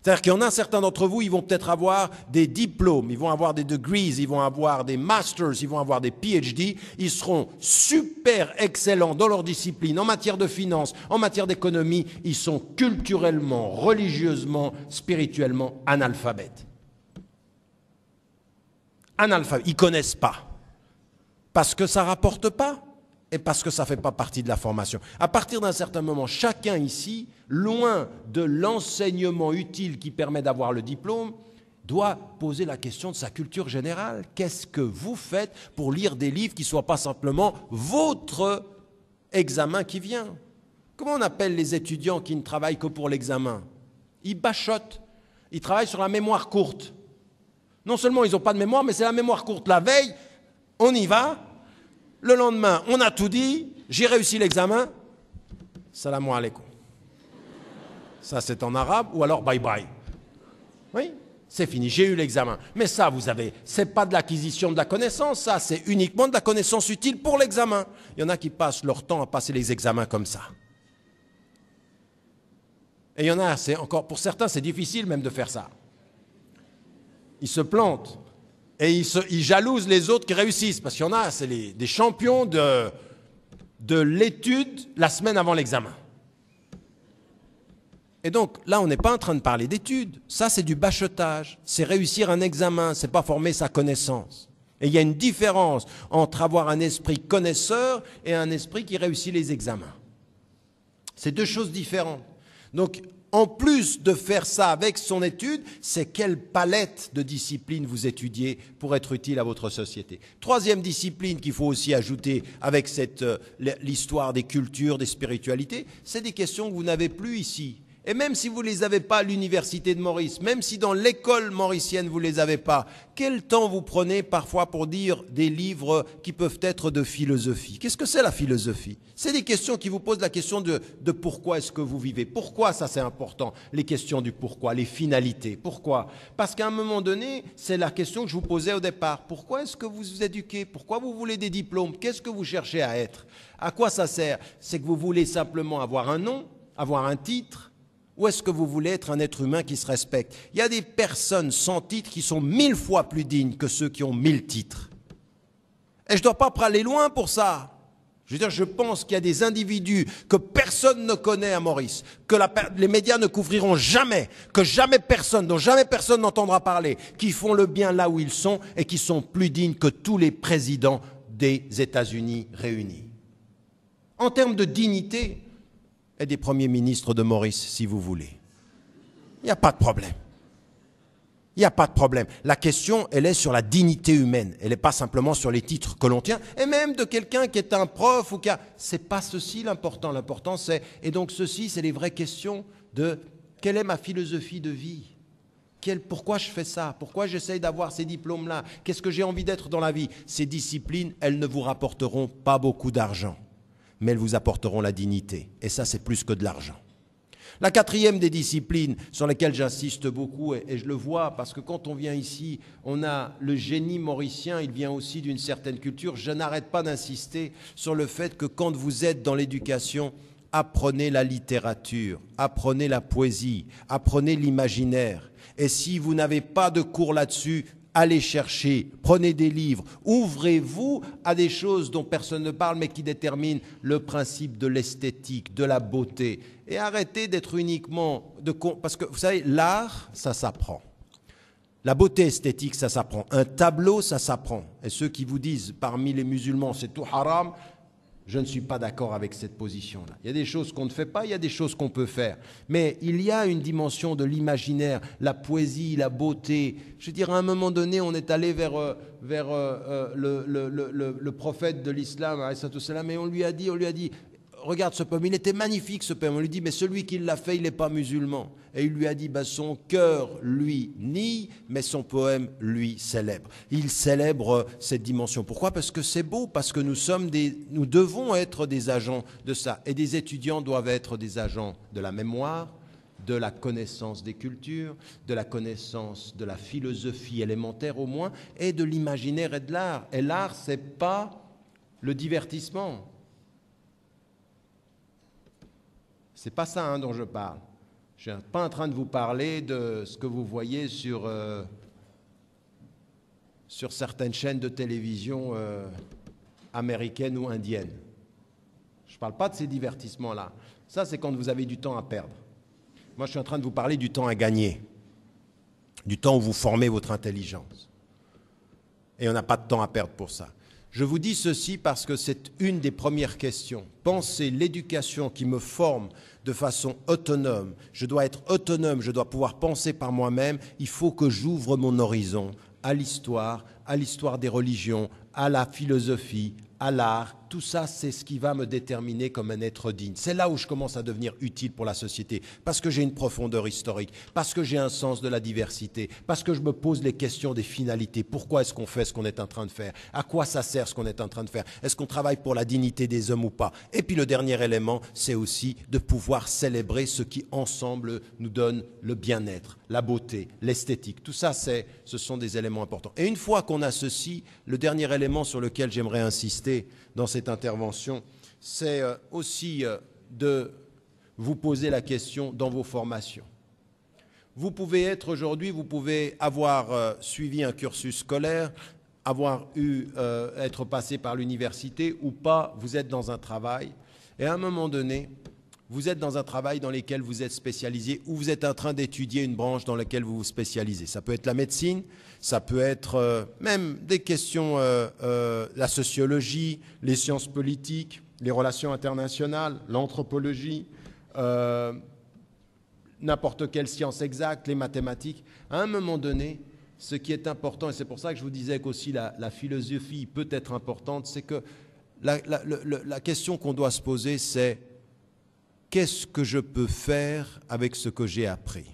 C'est-à-dire qu'il y en a certains d'entre vous, ils vont peut-être avoir des diplômes, ils vont avoir des degrees, ils vont avoir des masters, ils vont avoir des PhD, ils seront super excellents dans leur discipline, en matière de finance, en matière d'économie, ils sont culturellement, religieusement, spirituellement analphabètes. Analphabètes, ils ne connaissent pas, parce que ça ne rapporte pas. Et parce que ça ne fait pas partie de la formation. À partir d'un certain moment, chacun ici, loin de l'enseignement utile qui permet d'avoir le diplôme, doit poser la question de sa culture générale. Qu'est-ce que vous faites pour lire des livres qui ne soient pas simplement votre examen qui vient? Comment on appelle les étudiants qui ne travaillent que pour l'examen? Ils bachotent. Ils travaillent sur la mémoire courte. Non seulement ils n'ont pas de mémoire, mais c'est la mémoire courte. La veille, on y va. Le lendemain, on a tout dit, j'ai réussi l'examen, salam alaikum. Ça, c'est en arabe, ou alors bye bye. Oui, c'est fini, j'ai eu l'examen. Mais ça, vous avez, c'est pas de l'acquisition de la connaissance, ça, c'est uniquement de la connaissance utile pour l'examen. Il y en a qui passent leur temps à passer les examens comme ça. Et il y en a, c'est encore, pour certains, c'est difficile même de faire ça. Ils se plantent. Et ils jalousent les autres qui réussissent. Parce qu'il y en a, c'est des champions de l'étude la semaine avant l'examen. Et donc, là, on n'est pas en train de parler d'études. Ça, c'est du bachotage. C'est réussir un examen. C'est pas former sa connaissance. Et il y a une différence entre avoir un esprit connaisseur et un esprit qui réussit les examens. C'est deux choses différentes. Donc, en plus de faire ça avec son étude, c'est quelle palette de disciplines vous étudiez pour être utile à votre société. Troisième discipline qu'il faut aussi ajouter avec l'histoire des cultures, des spiritualités, c'est des questions que vous n'avez plus ici. Et même si vous ne les avez pas à l'université de Maurice, même si dans l'école mauricienne vous ne les avez pas, quel temps vous prenez parfois pour lire des livres qui peuvent être de philosophie? Qu'est-ce que c'est la philosophie? C'est des questions qui vous posent la question de pourquoi est-ce que vous vivez. Pourquoi ça c'est important? Les questions du pourquoi, les finalités. Pourquoi? Parce qu'à un moment donné, c'est la question que je vous posais au départ. Pourquoi est-ce que vous vous éduquez? Pourquoi vous voulez des diplômes? Qu'est-ce que vous cherchez à être? À quoi ça sert? C'est que vous voulez simplement avoir un nom, avoir un titre, Ou est-ce que vous voulez être un être humain qui se respecte? Il y a des personnes sans titre qui sont 1000 fois plus dignes que ceux qui ont 1000 titres. Et je ne dois pas aller loin pour ça. Je veux dire, je pense qu'il y a des individus que personne ne connaît à Maurice, que les médias ne couvriront jamais, que jamais personne, dont jamais personne n'entendra parler, qui font le bien là où ils sont et qui sont plus dignes que tous les présidents des États-Unis réunis. En termes de dignité, et des premiers ministres de Maurice, si vous voulez. Il n'y a pas de problème. Il n'y a pas de problème. La question, elle est sur la dignité humaine. Elle n'est pas simplement sur les titres que l'on tient, et même de quelqu'un qui est un prof ou qui a... C'est pas ceci l'important. L'important, c'est... Et donc, ceci, c'est les vraies questions de quelle est ma philosophie de vie? Pourquoi je fais ça? Pourquoi j'essaye d'avoir ces diplômes-là? Qu'est-ce que j'ai envie d'être dans la vie? Ces disciplines, elles ne vous rapporteront pas beaucoup d'argent, mais elles vous apporteront la dignité. Et ça, c'est plus que de l'argent. La quatrième des disciplines sur lesquelles j'insiste beaucoup, et je le vois parce que quand on vient ici, on a le génie mauricien, il vient aussi d'une certaine culture. Je n'arrête pas d'insister sur le fait que quand vous êtes dans l'éducation, apprenez la littérature, apprenez la poésie, apprenez l'imaginaire. Et si vous n'avez pas de cours là-dessus, allez chercher, prenez des livres, ouvrez-vous à des choses dont personne ne parle mais qui déterminent le principe de l'esthétique, de la beauté. Et arrêtez d'être uniquement... Parce que vous savez, l'art, ça s'apprend. La beauté esthétique, ça s'apprend. Un tableau, ça s'apprend. Et ceux qui vous disent, parmi les musulmans, c'est tout haram, je ne suis pas d'accord avec cette position-là. Il y a des choses qu'on ne fait pas, il y a des choses qu'on peut faire. Mais il y a une dimension de l'imaginaire, la poésie, la beauté. Je veux dire, à un moment donné, on est allé vers le prophète de l'islam, et on lui a dit, regarde ce poème, il était magnifique ce poème. On lui dit, mais celui qui l'a fait, il n'est pas musulman. Et il lui a dit, son cœur, lui, nie, mais son poème, lui, célèbre. Il célèbre cette dimension. Pourquoi? Parce que c'est beau, parce que nous devons être des agents de ça. Et des étudiants doivent être des agents de la mémoire, de la connaissance des cultures, de la connaissance de la philosophie élémentaire au moins, et de l'imaginaire et de l'art. Et l'art, ce n'est pas le divertissement. Ce n'est pas ça dont je parle. Je ne suis pas en train de vous parler de ce que vous voyez sur certaines chaînes de télévision américaines ou indiennes. Je ne parle pas de ces divertissements-là. Ça, c'est quand vous avez du temps à perdre. Moi, je suis en train de vous parler du temps à gagner, du temps où vous formez votre intelligence. Et on n'a pas de temps à perdre pour ça. Je vous dis ceci parce que c'est une des premières questions. Pensez l'éducation qui me forme de façon autonome. Je dois être autonome, je dois pouvoir penser par moi-même. Il faut que j'ouvre mon horizon à l'histoire des religions, à la philosophie, à l'art. Tout ça, c'est ce qui va me déterminer comme un être digne. C'est là où je commence à devenir utile pour la société, parce que j'ai une profondeur historique, parce que j'ai un sens de la diversité, parce que je me pose les questions des finalités. Pourquoi est-ce qu'on fait ce qu'on est en train de faire? À quoi ça sert ce qu'on est en train de faire? Est-ce qu'on travaille pour la dignité des hommes ou pas? Et puis le dernier élément, c'est aussi de pouvoir célébrer ce qui, ensemble, nous donne le bien-être, la beauté, l'esthétique. Tout ça, ce sont des éléments importants. Et une fois qu'on a ceci, le dernier élément sur lequel j'aimerais insister dans cette intervention, c'est aussi de vous poser la question dans vos formations. Vous pouvez être aujourd'hui, vous pouvez avoir suivi un cursus scolaire, être passé par l'université ou pas, vous êtes dans un travail, et à un moment donné, vous êtes dans un travail dans lequel vous êtes spécialisé ou vous êtes en train d'étudier une branche dans laquelle vous vous spécialisez. Ça peut être la médecine, ça peut être même des questions, la sociologie, les sciences politiques, les relations internationales, l'anthropologie, n'importe quelle science exacte, les mathématiques. À un moment donné, ce qui est important, et c'est pour ça que je vous disais qu'aussi la philosophie peut être importante, c'est que la question qu'on doit se poser, c'est qu'est-ce que je peux faire avec ce que j'ai appris?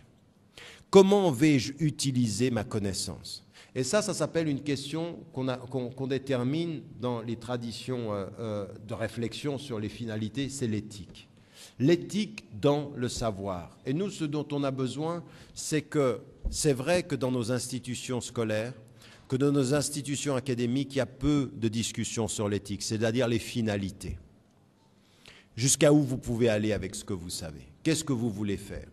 Comment vais-je utiliser ma connaissance? Et ça s'appelle une question qu'on détermine dans les traditions de réflexion sur les finalités, c'est l'éthique. L'éthique dans le savoir. Et nous, ce dont on a besoin, c'est que c'est vrai que dans nos institutions scolaires, que dans nos institutions académiques, il y a peu de discussions sur l'éthique, c'est-à-dire les finalités. Jusqu'à où vous pouvez aller avec ce que vous savez? Qu'est-ce que vous voulez faire?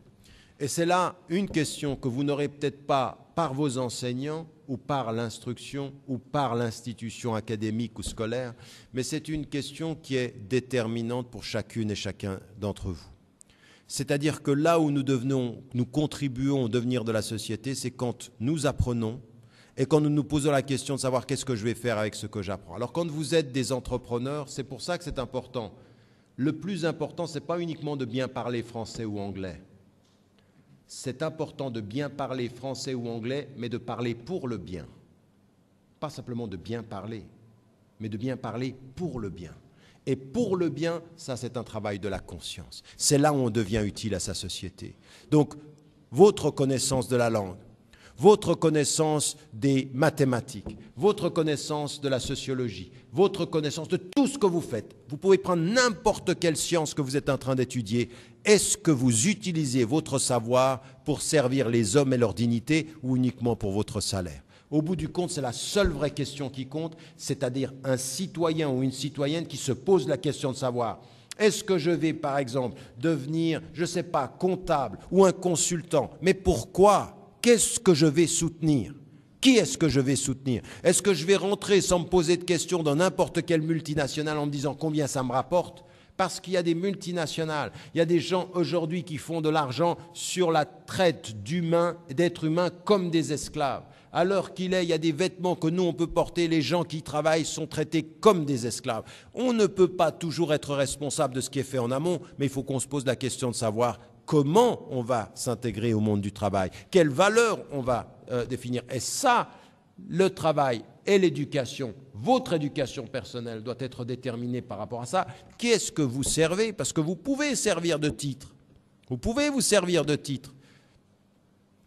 Et c'est là une question que vous n'aurez peut-être pas par vos enseignants ou par l'instruction ou par l'institution académique ou scolaire, mais c'est une question qui est déterminante pour chacune et chacun d'entre vous. C'est-à-dire que là où nous contribuons au devenir de la société, c'est quand nous apprenons et quand nous nous posons la question de savoir qu'est-ce que je vais faire avec ce que j'apprends. Alors quand vous êtes des entrepreneurs, c'est pour ça que c'est important. Le plus important, ce n'est pas uniquement de bien parler français ou anglais. C'est important de bien parler français ou anglais, mais de parler pour le bien. Pas simplement de bien parler, mais de bien parler pour le bien. Et pour le bien, ça c'est un travail de la conscience. C'est là où on devient utile à sa société. Donc, votre connaissance de la langue, votre connaissance des mathématiques, votre connaissance de la sociologie, votre connaissance de tout ce que vous faites. Vous pouvez prendre n'importe quelle science que vous êtes en train d'étudier. Est-ce que vous utilisez votre savoir pour servir les hommes et leur dignité ou uniquement pour votre salaire? Au bout du compte, c'est la seule vraie question qui compte, c'est-à-dire un citoyen ou une citoyenne qui se pose la question de savoir est-ce que je vais, par exemple, devenir, je ne sais pas, comptable ou un consultant? Mais pourquoi? Qu'est-ce que je vais soutenir? Qui est-ce que je vais soutenir? Est-ce que je vais rentrer sans me poser de questions dans n'importe quelle multinationale en me disant combien ça me rapporte? Parce qu'il y a des multinationales, il y a des gens aujourd'hui qui font de l'argent sur la traite d'êtres humains comme des esclaves. À l'heure qu'il est, il y a des vêtements que nous, on peut porter, les gens qui y travaillent sont traités comme des esclaves. On ne peut pas toujours être responsable de ce qui est fait en amont, mais il faut qu'on se pose la question de savoir comment on va s'intégrer au monde du travail, quelles valeurs on va définir. Et ça, le travail et l'éducation, votre éducation personnelle doit être déterminée par rapport à ça. Qu'est-ce que vous servez? Parce que vous pouvez servir de titre. Vous pouvez vous servir de titre.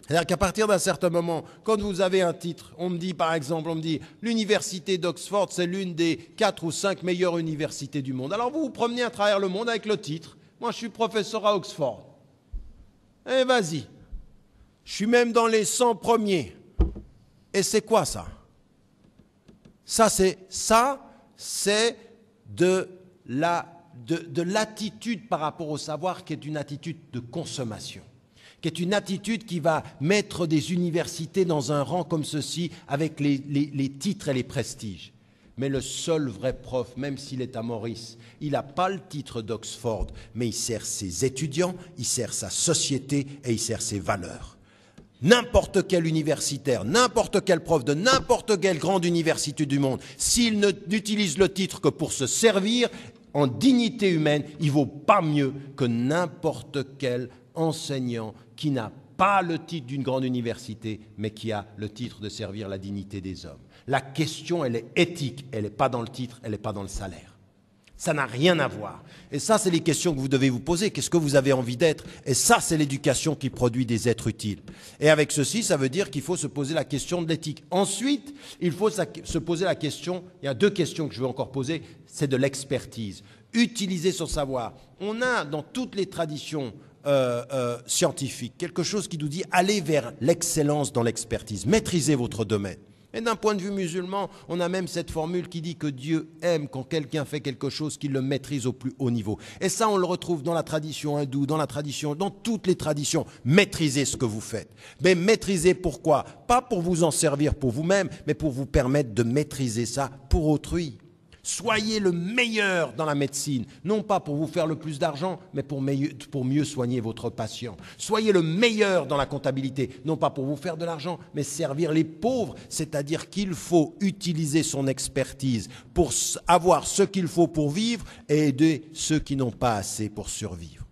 C'est-à-dire qu'à partir d'un certain moment, quand vous avez un titre, on me dit par exemple, l'université d'Oxford, c'est l'une des 4 ou 5 meilleures universités du monde. Alors vous vous promenez à travers le monde avec le titre. Moi, je suis professeur à Oxford. Eh, vas-y. Je suis même dans les 100 premiers. Et c'est quoi ça? Ça, c'est de l'attitude par rapport au savoir qui est une attitude de consommation, qui est une attitude qui va mettre des universités dans un rang comme ceci avec les titres et les prestiges. Mais le seul vrai prof, même s'il est à Maurice, il n'a pas le titre d'Oxford, mais il sert ses étudiants, il sert sa société et il sert ses valeurs. N'importe quel universitaire, n'importe quel prof de n'importe quelle grande université du monde, s'il n'utilise le titre que pour se servir en dignité humaine, il ne vaut pas mieux que n'importe quel enseignant qui n'a pas le titre d'une grande université, mais qui a le titre de servir la dignité des hommes. La question, elle est éthique, elle n'est pas dans le titre, elle n'est pas dans le salaire. Ça n'a rien à voir. Et ça, c'est les questions que vous devez vous poser. Qu'est-ce que vous avez envie d'être? Et ça, c'est l'éducation qui produit des êtres utiles. Et avec ceci, ça veut dire qu'il faut se poser la question de l'éthique. Ensuite, il faut se poser la question, il y a 2 questions que je veux encore poser, c'est de l'expertise. Utiliser son savoir. On a dans toutes les traditions scientifiques quelque chose qui nous dit allez vers l'excellence dans l'expertise, maîtrisez votre domaine. Et d'un point de vue musulman, on a même cette formule qui dit que Dieu aime quand quelqu'un fait quelque chose qu'il le maîtrise au plus haut niveau. Et ça, on le retrouve dans la tradition hindoue, dans toutes les traditions. Maîtrisez ce que vous faites. Mais maîtrisez pourquoi? Pas pour vous en servir pour vous-même, mais pour vous permettre de maîtriser ça pour autrui. Soyez le meilleur dans la médecine, non pas pour vous faire le plus d'argent, mais pour mieux soigner votre patient. Soyez le meilleur dans la comptabilité, non pas pour vous faire de l'argent, mais servir les pauvres, c'est-à-dire qu'il faut utiliser son expertise pour avoir ce qu'il faut pour vivre et aider ceux qui n'ont pas assez pour survivre.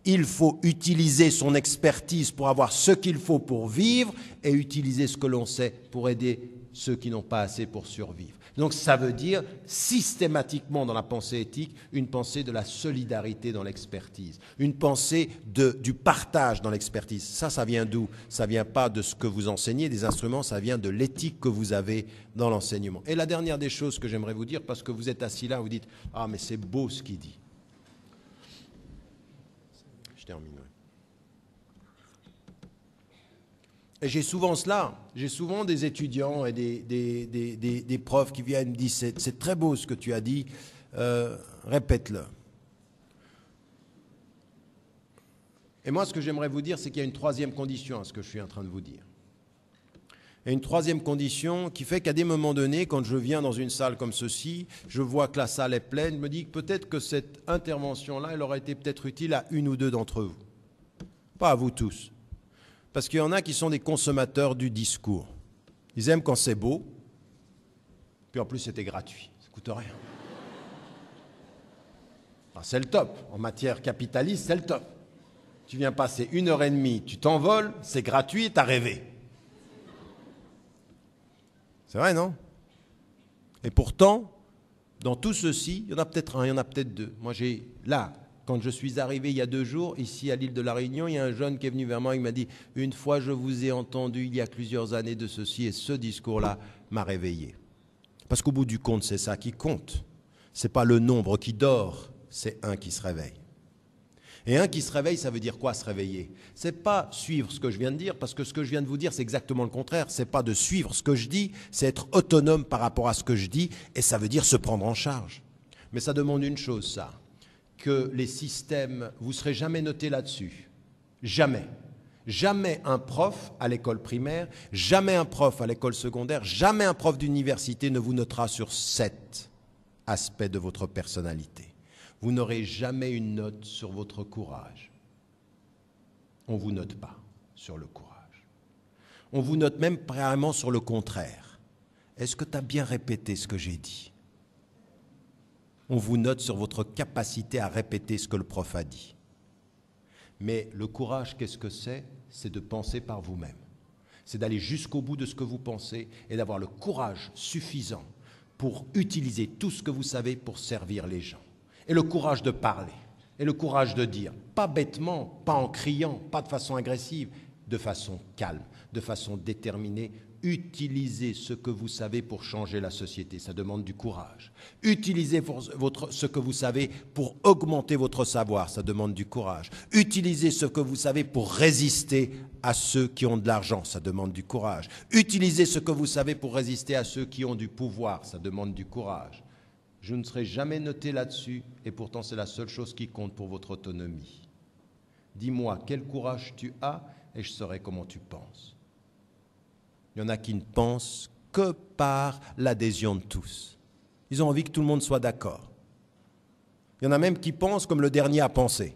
Il faut utiliser son expertise pour avoir ce qu'il faut pour vivre et utiliser ce que l'on sait pour aider ceux qui n'ont pas assez pour survivre. Donc ça veut dire systématiquement dans la pensée éthique, une pensée de la solidarité dans l'expertise, une pensée du partage dans l'expertise. Ça vient d'où? Ça vient pas de ce que vous enseignez, des instruments, ça vient de l'éthique que vous avez dans l'enseignement. Et la dernière des choses que j'aimerais vous dire, parce que vous êtes assis là, vous dites « Ah, mais c'est beau ce qu'il dit ». Je termine. Et j'ai souvent cela, j'ai souvent des étudiants et des profs qui viennent me dire c'est très beau ce que tu as dit, répète-le. Et moi, ce que j'aimerais vous dire, c'est qu'il y a une troisième condition à ce que je suis en train de vous dire. Et une troisième condition qui fait qu'à des moments donnés, quand je viens dans une salle comme ceci, je vois que la salle est pleine, je me dis que peut-être que cette intervention-là, elle aurait été peut-être utile à une ou deux d'entre vous. Pas à vous tous. Parce qu'il y en a qui sont des consommateurs du discours. Ils aiment quand c'est beau, puis en plus c'était gratuit, ça ne coûte rien. Alors, c'est le top, en matière capitaliste, c'est le top. Tu viens passer 1h30, tu t'envoles, c'est gratuit et t'as rêvé. C'est vrai, non? Et pourtant, dans tout ceci, il y en a peut-être un, il y en a peut-être deux. Moi, là, quand je suis arrivé il y a 2 jours, ici à l'île de la Réunion, il y a un jeune qui est venu vers moi, il m'a dit « Une fois, je vous ai entendu il y a plusieurs années de ceci, et ce discours-là m'a réveillé. » Parce qu'au bout du compte, c'est ça qui compte. Ce n'est pas le nombre qui dort, c'est un qui se réveille. Et un qui se réveille, ça veut dire quoi, se réveiller? Ce n'est pas suivre ce que je viens de dire, parce que ce que je viens de vous dire, c'est exactement le contraire. Ce n'est pas de suivre ce que je dis, c'est être autonome par rapport à ce que je dis, et ça veut dire se prendre en charge. Mais ça demande une chose, ça, que les systèmes, vous ne serez jamais noté là-dessus. Jamais. Jamais un prof à l'école primaire, jamais un prof à l'école secondaire, jamais un prof d'université ne vous notera sur 7 aspects de votre personnalité. Vous n'aurez jamais une note sur votre courage. On ne vous note pas sur le courage. On vous note même carrément sur le contraire. Est-ce que tu as bien répété ce que j'ai dit? On vous note sur votre capacité à répéter ce que le prof a dit. Mais le courage, qu'est-ce que c'est? C'est de penser par vous-même. C'est d'aller jusqu'au bout de ce que vous pensez et d'avoir le courage suffisant pour utiliser tout ce que vous savez pour servir les gens. Et le courage de parler, et le courage de dire, pas bêtement, pas en criant, pas de façon agressive, de façon calme, de façon déterminée. Utilisez ce que vous savez pour changer la société, ça demande du courage. Utilisez ce que vous savez pour augmenter votre savoir, ça demande du courage. Utilisez ce que vous savez pour résister à ceux qui ont de l'argent, ça demande du courage. Utilisez ce que vous savez pour résister à ceux qui ont du pouvoir, ça demande du courage. Je ne serai jamais noté là-dessus, et pourtant c'est la seule chose qui compte pour votre autonomie. Dis-moi quel courage tu as, et je saurai comment tu penses. Il y en a qui ne pensent que par l'adhésion de tous. Ils ont envie que tout le monde soit d'accord. Il y en a même qui pensent comme le dernier a pensé.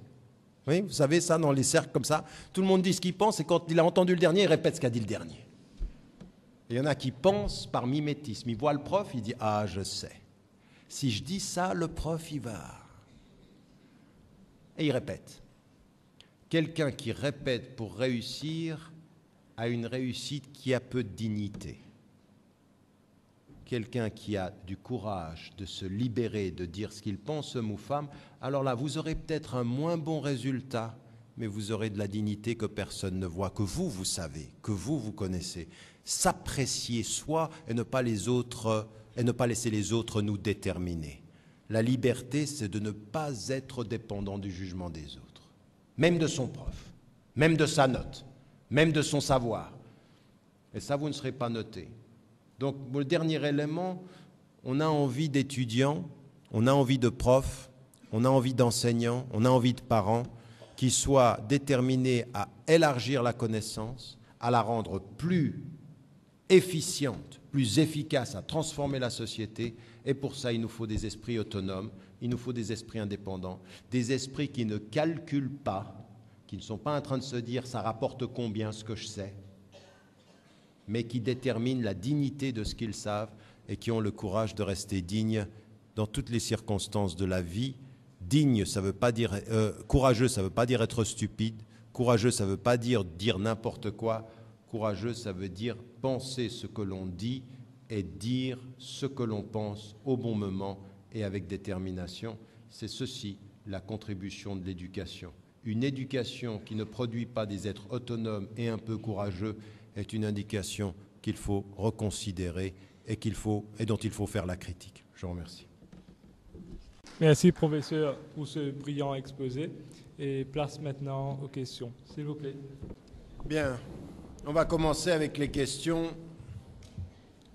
Oui, vous savez ça, dans les cercles comme ça, tout le monde dit ce qu'il pense, et quand il a entendu le dernier, il répète ce qu'a dit le dernier. Et il y en a qui pensent par mimétisme. Il voit le prof, il dit « Ah, je sais. Si je dis ça, le prof, il va. » Et il répète. Quelqu'un qui répète pour réussir a une réussite qui a peu de dignité. Quelqu'un qui a du courage de se libérer, de dire ce qu'il pense, homme ou femme, alors là, vous aurez peut-être un moins bon résultat, mais vous aurez de la dignité que personne ne voit, que vous, vous savez, que vous, vous connaissez. S'apprécier soi et ne pas laisser les autres nous déterminer. La liberté, c'est de ne pas être dépendant du jugement des autres, même de son prof, même de sa note, même de son savoir. Et ça, vous ne serez pas noté. Donc, le dernier élément, on a envie d'étudiants, on a envie de profs, on a envie d'enseignants, on a envie de parents qui soient déterminés à élargir la connaissance, à la rendre plus efficiente, plus efficace, à transformer la société. Et pour ça, il nous faut des esprits autonomes, il nous faut des esprits indépendants, des esprits qui ne calculent pas, qui ne sont pas en train de se dire « ça rapporte combien ce que je sais », mais qui déterminent la dignité de ce qu'ils savent et qui ont le courage de rester dignes dans toutes les circonstances de la vie. Digne, ça veut pas dire courageux, ça ne veut pas dire être stupide. Courageux, ça ne veut pas dire n'importe quoi. Courageux, ça veut dire penser ce que l'on dit et dire ce que l'on pense au bon moment et avec détermination. C'est ceci, la contribution de l'éducation. Une éducation qui ne produit pas des êtres autonomes et un peu courageux est une indication qu'il faut reconsidérer et dont il faut faire la critique. Je vous remercie. Merci, professeur, pour ce brillant exposé. Et place maintenant aux questions, s'il vous plaît. Bien, on va commencer avec les questions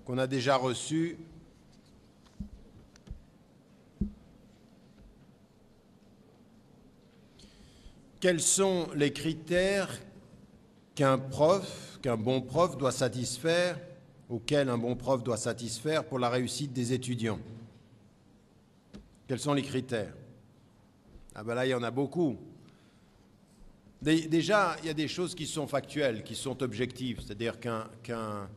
qu'on a déjà reçues. quels sont les critères qu'un bon prof doit satisfaire, auquel un bon prof doit satisfaire pour la réussite des étudiants? Quels sont les critères? Ah ben là, il y en a beaucoup. Déjà, il y a des choses qui sont factuelles, qui sont objectives, c'est-à-dire qu'un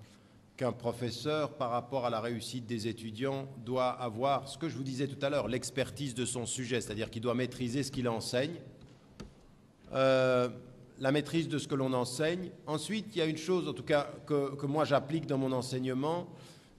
professeur, par rapport à la réussite des étudiants, doit avoir, ce que je vous disais tout à l'heure, l'expertise de son sujet, c'est-à-dire qu'il doit maîtriser ce qu'il enseigne, la maîtrise de ce que l'on enseigne. Ensuite, il y a une chose, en tout cas, que moi j'applique dans mon enseignement,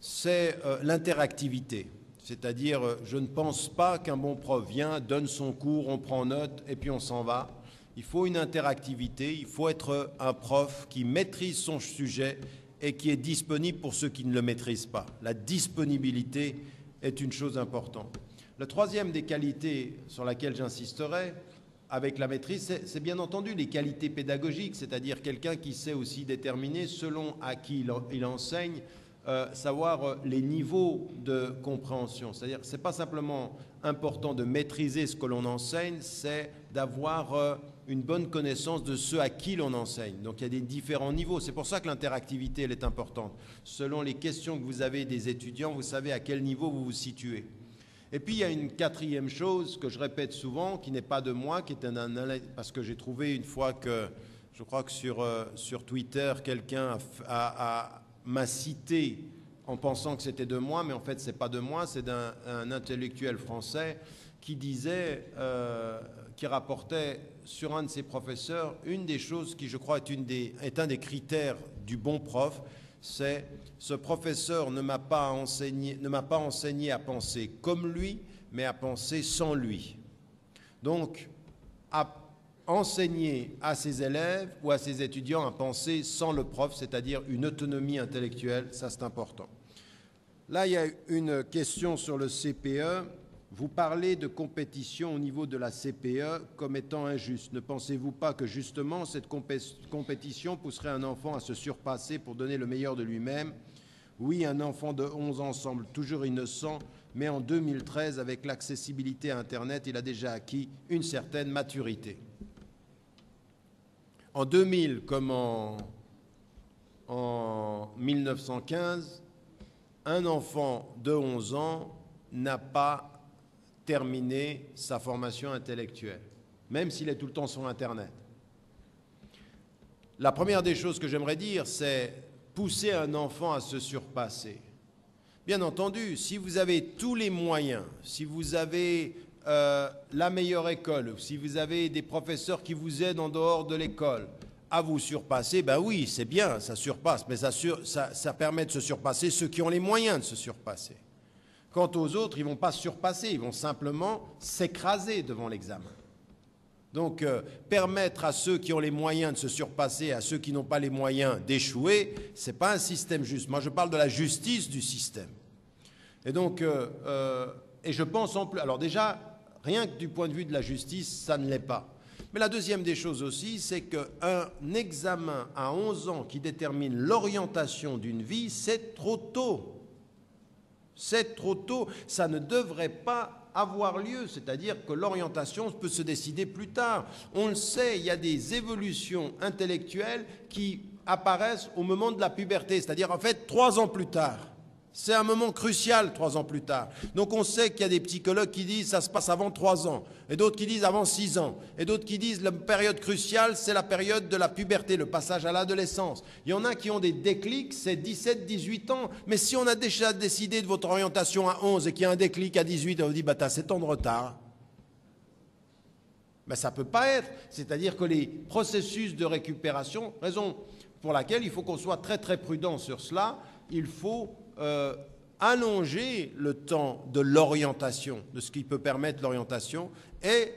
c'est l'interactivité. C'est-à-dire, je ne pense pas qu'un bon prof vient, donne son cours, on prend note et puis on s'en va. Il faut une interactivité, il faut être un prof qui maîtrise son sujet et qui est disponible pour ceux qui ne le maîtrisent pas. La disponibilité est une chose importante. La troisième des qualités sur laquelle j'insisterai avec la maîtrise, c'est bien entendu les qualités pédagogiques, c'est-à-dire quelqu'un qui sait aussi déterminer selon à qui il enseigne, savoir les niveaux de compréhension. C'est-à-dire que ce n'est pas simplement important de maîtriser ce que l'on enseigne, c'est d'avoir une bonne connaissance de ceux à qui l'on enseigne. Donc il y a des différents niveaux. C'est pour ça que l'interactivité, elle est importante. Selon les questions que vous avez des étudiants, vous savez à quel niveau vous vous situez. Et puis il y a une quatrième chose que je répète souvent, qui n'est pas de moi, qui est parce que j'ai trouvé une fois que, je crois que sur Twitter, quelqu'un m'a cité en pensant que c'était de moi, mais en fait c'est pas de moi, c'est d'un intellectuel français qui disait, qui rapportait sur un de ses professeurs, une des choses qui je crois est un des critères du bon prof, c'est ce professeur ne m'a pas enseigné à penser comme lui, mais à penser sans lui. Donc, à enseigner à ses élèves ou à ses étudiants à penser sans le prof, c'est-à-dire une autonomie intellectuelle, ça c'est important. Là, il y a une question sur le CPE. Vous parlez de compétition au niveau de la CPE comme étant injuste. Ne pensez-vous pas que justement cette compétition pousserait un enfant à se surpasser pour donner le meilleur de lui-même? Oui, un enfant de 11 ans semble toujours innocent, mais en 2013, avec l'accessibilité à Internet, il a déjà acquis une certaine maturité. En 2000 comme en 1915, un enfant de 11 ans n'a pas terminé sa formation intellectuelle, même s'il est tout le temps sur Internet. La première des choses que j'aimerais dire, c'est pousser un enfant à se surpasser. Bien entendu, si vous avez tous les moyens, si vous avez la meilleure école, si vous avez des professeurs qui vous aident en dehors de l'école à vous surpasser, ben oui, c'est bien, ça surpasse, mais ça permet de se surpasser ceux qui ont les moyens de se surpasser. Quant aux autres, ils ne vont pas se surpasser, ils vont simplement s'écraser devant l'examen. Donc, permettre à ceux qui ont les moyens de se surpasser, à ceux qui n'ont pas les moyens d'échouer, ce n'est pas un système juste. Moi, je parle de la justice du système. Et donc, et je pense en plus... Alors déjà, rien que du point de vue de la justice, ça ne l'est pas. Mais la deuxième des choses aussi, c'est qu'un examen à 11 ans qui détermine l'orientation d'une vie, c'est trop tôt. C'est trop tôt, ça ne devrait pas avoir lieu, c'est-à-dire que l'orientation peut se décider plus tard. On le sait, il y a des évolutions intellectuelles qui apparaissent au moment de la puberté, c'est-à-dire en fait 3 ans plus tard. C'est un moment crucial 3 ans plus tard. Donc on sait qu'il y a des psychologues qui disent ça se passe avant 3 ans, et d'autres qui disent avant 6 ans, et d'autres qui disent la période cruciale, c'est la période de la puberté, le passage à l'adolescence. Il y en a qui ont des déclics, c'est 17, 18 ans, mais si on a déjà décidé de votre orientation à 11 et qu'il y a un déclic à 18, on vous dit, bah t'as 7 ans de retard. Ben, ça ne peut pas être. C'est-à-dire que les processus de récupération, raison pour laquelle il faut qu'on soit très très prudent sur cela, il faut allonger le temps de l'orientation, de ce qui peut permettre l'orientation, et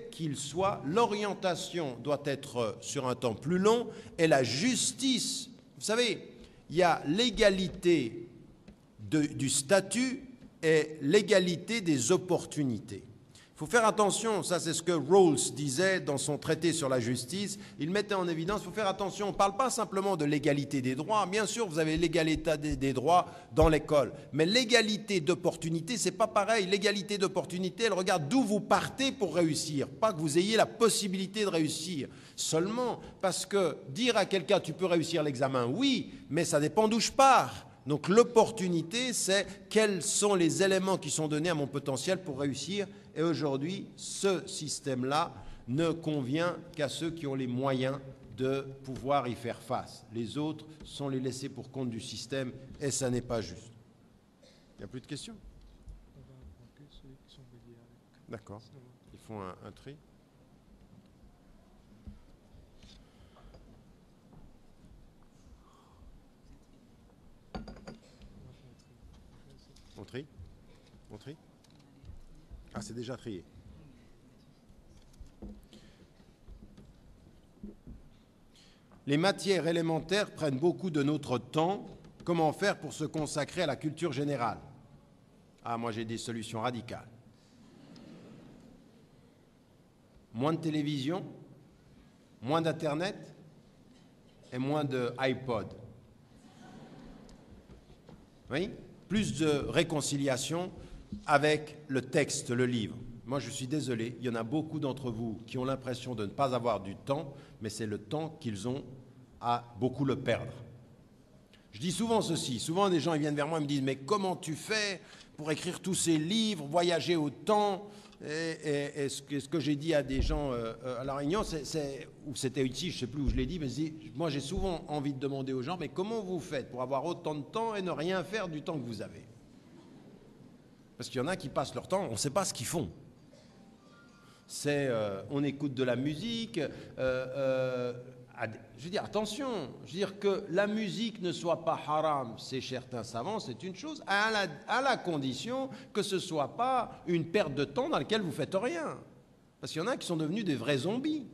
l'orientation doit être sur un temps plus long, et la justice, vous savez, il y a l'égalité du statut et l'égalité des opportunités. Il faut faire attention, ça c'est ce que Rawls disait dans son traité sur la justice, il mettait en évidence, il faut faire attention, on ne parle pas simplement de l'égalité des droits, bien sûr vous avez l'égalité des droits dans l'école, mais l'égalité d'opportunité, c'est pas pareil, l'égalité d'opportunité, elle regarde d'où vous partez pour réussir, pas que vous ayez la possibilité de réussir, seulement parce que dire à quelqu'un tu peux réussir l'examen, oui, mais ça dépend d'où je pars. Donc l'opportunité, c'est quels sont les éléments qui sont donnés à mon potentiel pour réussir. Et aujourd'hui, ce système-là ne convient qu'à ceux qui ont les moyens de pouvoir y faire face. Les autres sont les laissés pour compte du système et ça n'est pas juste. Il n'y a plus de questions? D'accord. Ils font un tri. On trie? On trie? Ah, c'est déjà trié. Les matières élémentaires prennent beaucoup de notre temps. Comment faire pour se consacrer à la culture générale? Ah, moi j'ai des solutions radicales. Moins de télévision, moins d'Internet et moins de iPod. Oui? Plus de réconciliation avec le texte, le livre. Moi, je suis désolé, il y en a beaucoup d'entre vous qui ont l'impression de ne pas avoir du temps, mais c'est le temps qu'ils ont à beaucoup le perdre. Je dis souvent ceci, souvent des gens ils viennent vers moi et me disent « Mais comment tu fais pour écrire tous ces livres, voyager autant ?» Et ce que j'ai dit à des gens à La Réunion, ou c'était ici, je ne sais plus où je l'ai dit, mais moi j'ai souvent envie de demander aux gens « Mais comment vous faites pour avoir autant de temps et ne rien faire du temps que vous avez ?» Parce qu'il y en a qui passent leur temps, on ne sait pas ce qu'ils font. On écoute de la musique, je veux dire, attention, je veux dire que la musique ne soit pas haram, c'est certains savants, c'est une chose, à la condition que ce ne soit pas une perte de temps dans laquelle vous ne faites rien. Parce qu'il y en a qui sont devenus des vrais zombies.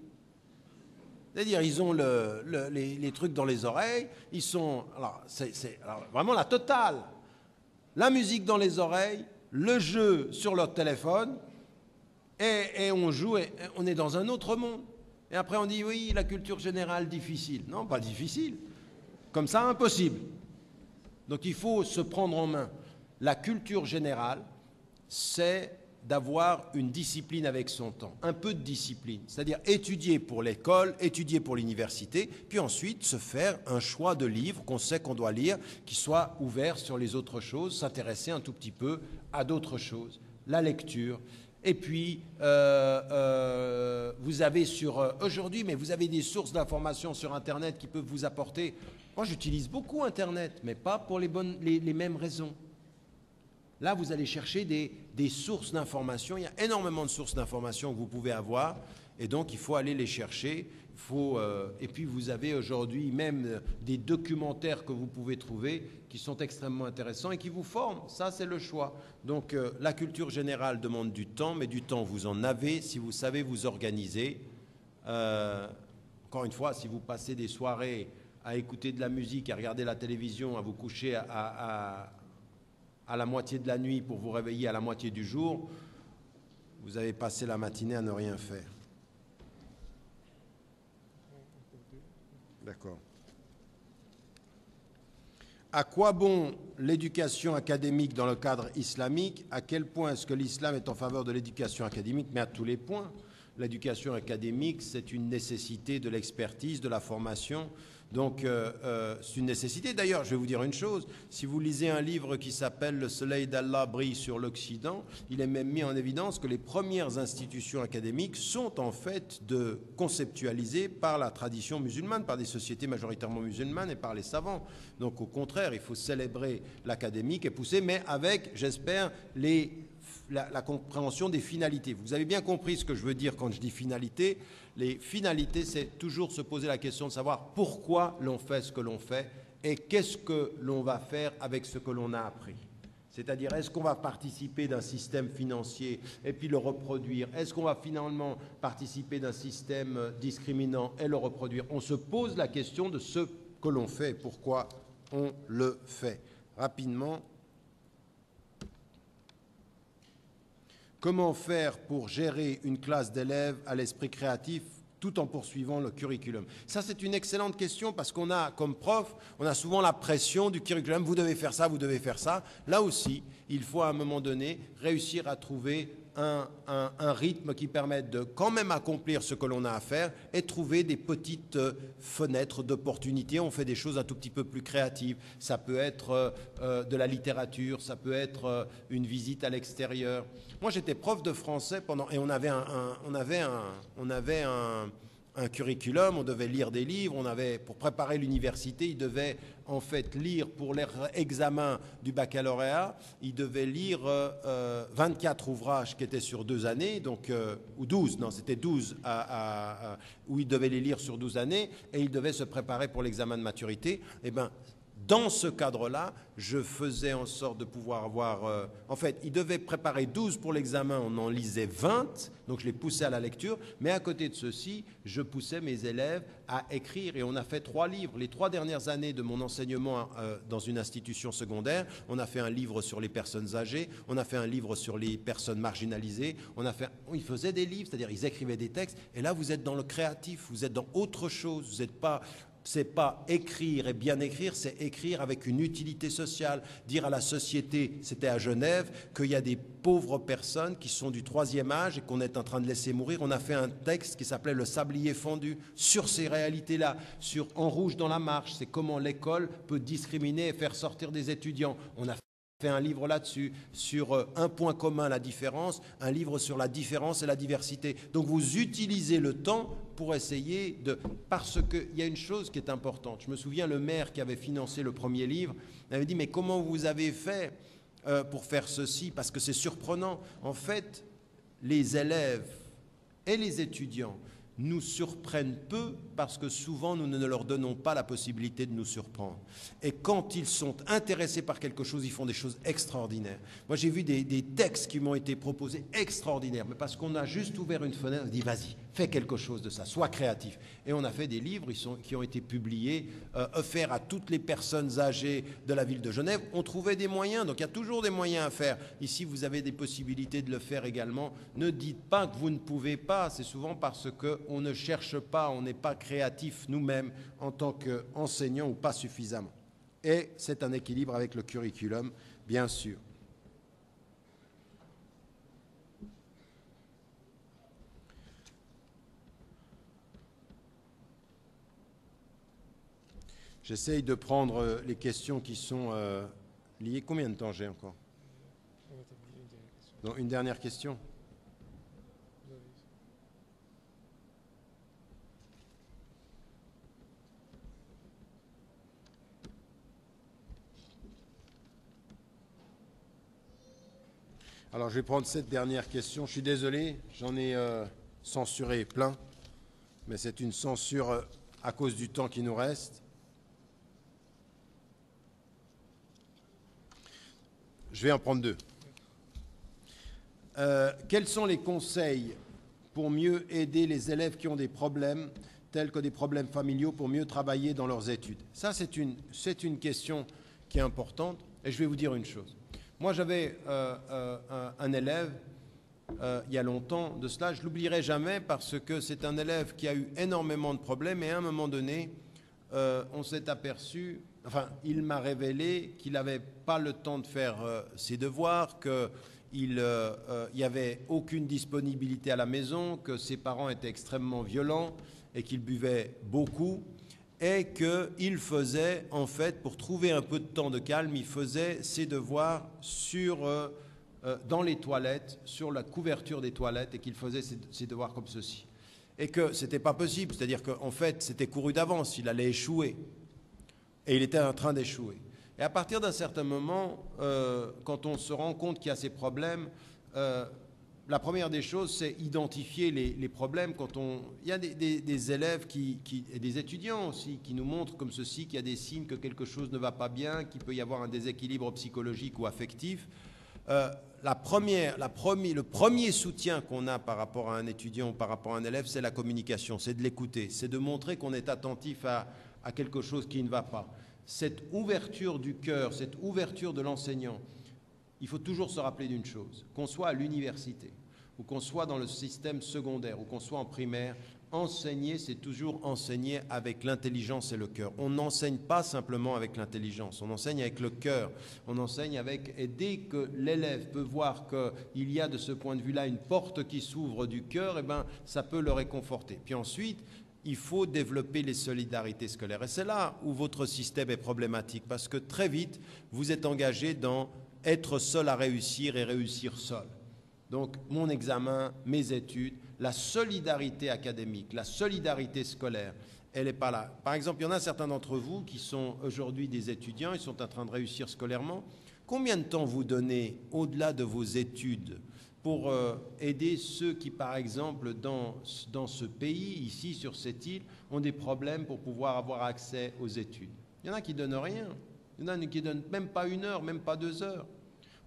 C'est-à-dire, ils ont les trucs dans les oreilles, ils sont... Alors, c'est vraiment la totale. La musique dans les oreilles, le jeu sur leur téléphone, et on joue, et on est dans un autre monde. Et après on dit, oui, la culture générale, difficile. Non, pas difficile. Comme ça, impossible. Donc il faut se prendre en main. La culture générale, c'est d'avoir une discipline avec son temps, un peu de discipline, c'est-à-dire étudier pour l'école, étudier pour l'université, puis ensuite se faire un choix de livres qu'on sait qu'on doit lire, qui soit ouvert sur les autres choses, s'intéresser un tout petit peu à d'autres choses, la lecture. Et puis, vous avez aujourd'hui, mais vous avez des sources d'informations sur Internet qui peuvent vous apporter. Moi, j'utilise beaucoup Internet, mais pas pour les mêmes raisons. Là, vous allez chercher des sources d'informations. Il y a énormément de sources d'informations que vous pouvez avoir, et donc il faut aller les chercher. Et puis, vous avez aujourd'hui même des documentaires que vous pouvez trouver qui sont extrêmement intéressants et qui vous forment. Ça, c'est le choix. Donc, la culture générale demande du temps, mais du temps, vous en avez si vous savez vous organiser. Encore une fois, si vous passez des soirées à écouter de la musique, à regarder la télévision, à vous coucher à la moitié de la nuit pour vous réveiller à la moitié du jour, vous avez passé la matinée à ne rien faire. D'accord. À quoi bon l'éducation académique dans le cadre islamique? À quel point est-ce que l'islam est en faveur de l'éducation académique? Mais à tous les points. L'éducation académique, c'est une nécessité de l'expertise, de la formation. Donc, c'est une nécessité. D'ailleurs, je vais vous dire une chose. Si vous lisez un livre qui s'appelle « Le soleil d'Allah brille sur l'Occident », il est même mis en évidence que les premières institutions académiques sont en fait conceptualisées par la tradition musulmane, par des sociétés majoritairement musulmanes et par les savants. Donc, au contraire, il faut célébrer l'académique et pousser, mais avec, j'espère, la compréhension des finalités. Vous avez bien compris ce que je veux dire quand je dis finalité. Les finalités, c'est toujours se poser la question de savoir pourquoi l'on fait ce que l'on fait et qu'est-ce que l'on va faire avec ce que l'on a appris. C'est-à-dire, est-ce qu'on va participer d'un système financier et puis le reproduire? Est-ce qu'on va finalement participer d'un système discriminant et le reproduire? On se pose la question de ce que l'on fait et pourquoi on le fait. Rapidement. comment faire pour gérer une classe d'élèves à l'esprit créatif tout en poursuivant le curriculum? Ça, c'est une excellente question parce qu'on a, comme prof, on a souvent la pression du curriculum. Vous devez faire ça, vous devez faire ça. Là aussi, il faut à un moment donné réussir à trouver un rythme qui permette de quand même accomplir ce que l'on a à faire et trouver des petites fenêtres d'opportunité. On fait des choses un tout petit peu plus créatives. Ça peut être de la littérature, ça peut être une visite à l'extérieur. Moi, j'étais prof de français et on avait un curriculum, on devait lire des livres, pour préparer l'université, ils devaient en fait lire pour leur examen du baccalauréat, ils devaient lire 24 ouvrages qui étaient sur 2 années, donc, ou 12, non, c'était 12, où ils devaient les lire sur 12 années, et ils devaient se préparer pour l'examen de maturité. Eh bien, dans ce cadre-là, je faisais en sorte de pouvoir avoir... en fait, ils devaient préparer 12 pour l'examen, on en lisait 20, donc je les poussais à la lecture, mais à côté de ceci, je poussais mes élèves à écrire, et on a fait 3 livres. Les 3 dernières années de mon enseignement dans une institution secondaire, on a fait un livre sur les personnes âgées, on a fait un livre sur les personnes marginalisées, ils faisaient des livres, c'est-à-dire ils écrivaient des textes, et là vous êtes dans le créatif, vous êtes dans autre chose, vous n'êtes pas... C'est pas écrire et bien écrire, c'est écrire avec une utilité sociale. Dire à la société, c'était à Genève, qu'il y a des pauvres personnes qui sont du 3e âge et qu'on est en train de laisser mourir. On a fait un texte qui s'appelait Le sablier fendu sur ces réalités-là, sur En rouge dans la marche. C'est comment l'école peut discriminer et faire sortir des étudiants. On a fait un livre là-dessus, sur un point commun, la différence, un livre sur la différence et la diversité. Donc vous utilisez le temps pour essayer de... Parce qu'il y a une chose qui est importante. Je me souviens, le maire qui avait financé le premier livre avait dit « Mais comment vous avez fait pour faire ceci ?» Parce que c'est surprenant. En fait, les élèves et les étudiants nous surprennent peu parce que souvent nous ne leur donnons pas la possibilité de nous surprendre. Et quand ils sont intéressés par quelque chose, ils font des choses extraordinaires. Moi j'ai vu des textes qui m'ont été proposés extraordinaires, mais parce qu'on a juste ouvert une fenêtre, on dit vas-y, fais quelque chose de ça, sois créatif. Et on a fait des livres qui ont été publiés, offerts à toutes les personnes âgées de la ville de Genève. On trouvait des moyens, donc il y a toujours des moyens à faire. Ici vous avez des possibilités de le faire également. Ne dites pas que vous ne pouvez pas, c'est souvent parce qu'on ne cherche pas, on n'est pas créatif nous-mêmes en tant qu'enseignants ou pas suffisamment. Et c'est un équilibre avec le curriculum, bien sûr. J'essaye de prendre les questions qui sont liées. Combien de temps j'ai encore? Non, une dernière question. Alors, je vais prendre cette dernière question. Je suis désolé, j'en ai censuré plein, mais c'est une censure à cause du temps qui nous reste. Je vais en prendre 2. Quels sont les conseils pour mieux aider les élèves qui ont des problèmes, tels que des problèmes familiaux, pour mieux travailler dans leurs études? Ça, c'est une question qui est importante, et je vais vous dire une chose. Moi, j'avais un élève, il y a longtemps de cela, je ne l'oublierai jamais parce que c'est un élève qui a eu énormément de problèmes, et à un moment donné, on s'est aperçu, enfin, il m'a révélé qu'il n'avait pas le temps de faire ses devoirs, qu'il n'y avait aucune disponibilité à la maison, que ses parents étaient extrêmement violents et qu'il buvait beaucoup. Et qu'il faisait, en fait, pour trouver un peu de temps de calme, il faisait ses devoirs dans les toilettes, sur la couverture des toilettes, et qu'il faisait ses devoirs comme ceci. Et que ce n'était pas possible, c'est-à-dire qu'en fait, c'était couru d'avance, il allait échouer. Et il était en train d'échouer. Et à partir d'un certain moment, quand on se rend compte qu'il y a ces problèmes, la première des choses, c'est identifier les problèmes. Il y a des élèves et des étudiants aussi qui nous montrent comme ceci qu'il y a des signes que quelque chose ne va pas bien, qu'il peut y avoir un déséquilibre psychologique ou affectif. Le premier soutien qu'on a par rapport à un étudiant ou par rapport à un élève, c'est la communication, c'est de l'écouter, c'est de montrer qu'on est attentif à quelque chose qui ne va pas. Cette ouverture du cœur, cette ouverture de l'enseignant, il faut toujours se rappeler d'une chose, qu'on soit à l'université, ou qu'on soit dans le système secondaire, ou qu'on soit en primaire, enseigner, c'est toujours enseigner avec l'intelligence et le cœur. On n'enseigne pas simplement avec l'intelligence, on enseigne avec le cœur, on enseigne avec... Et dès que l'élève peut voir qu'il y a de ce point de vue-là une porte qui s'ouvre du cœur, eh ben, ça peut le réconforter. Puis ensuite, il faut développer les solidarités scolaires. Et c'est là où votre système est problématique, parce que très vite, vous êtes engagé dans être seul à réussir et réussir seul. Donc, mon examen, mes études, la solidarité académique, la solidarité scolaire, elle n'est pas là. Par exemple, il y en a certains d'entre vous qui sont aujourd'hui des étudiants, ils sont en train de réussir scolairement. Combien de temps vous donnez, au-delà de vos études, pour aider ceux qui, par exemple, dans ce pays, ici, sur cette île, ont des problèmes pour pouvoir avoir accès aux études? Il y en a qui ne donnent rien. Il y en a qui ne donnent même pas 1 heure, même pas 2 heures.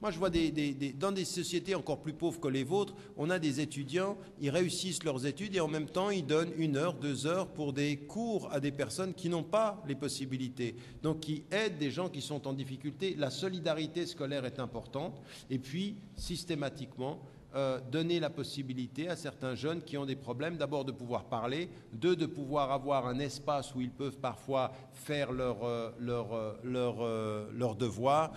Moi, je vois dans des sociétés encore plus pauvres que les vôtres, on a des étudiants, ils réussissent leurs études et en même temps, ils donnent 1 heure, 2 heures pour des cours à des personnes qui n'ont pas les possibilités. Donc, qui aident des gens qui sont en difficulté. La solidarité scolaire est importante. Et puis, systématiquement, donner la possibilité à certains jeunes qui ont des problèmes, d'abord de pouvoir parler, de pouvoir avoir un espace où ils peuvent parfois faire leurs devoirs.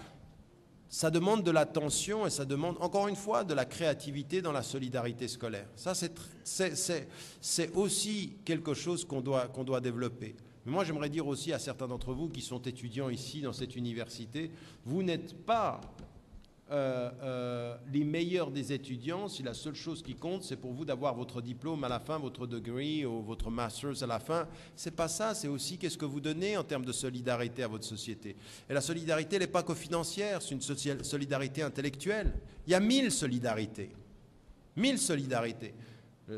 Ça demande de l'attention et ça demande, encore une fois, de la créativité dans la solidarité scolaire. Ça, c'est aussi quelque chose qu'on doit développer. Mais moi, j'aimerais dire aussi à certains d'entre vous qui sont étudiants ici, dans cette université, vous n'êtes pas les meilleurs des étudiants si la seule chose qui compte, c'est pour vous d'avoir votre diplôme à la fin, votre degree ou votre master's à la fin. C'est pas ça, c'est aussi qu'est-ce que vous donnez en termes de solidarité à votre société. Et la solidarité, elle n'est pas que financière, c'est une solidarité intellectuelle. Il y a 1000 solidarités. 1000 solidarités.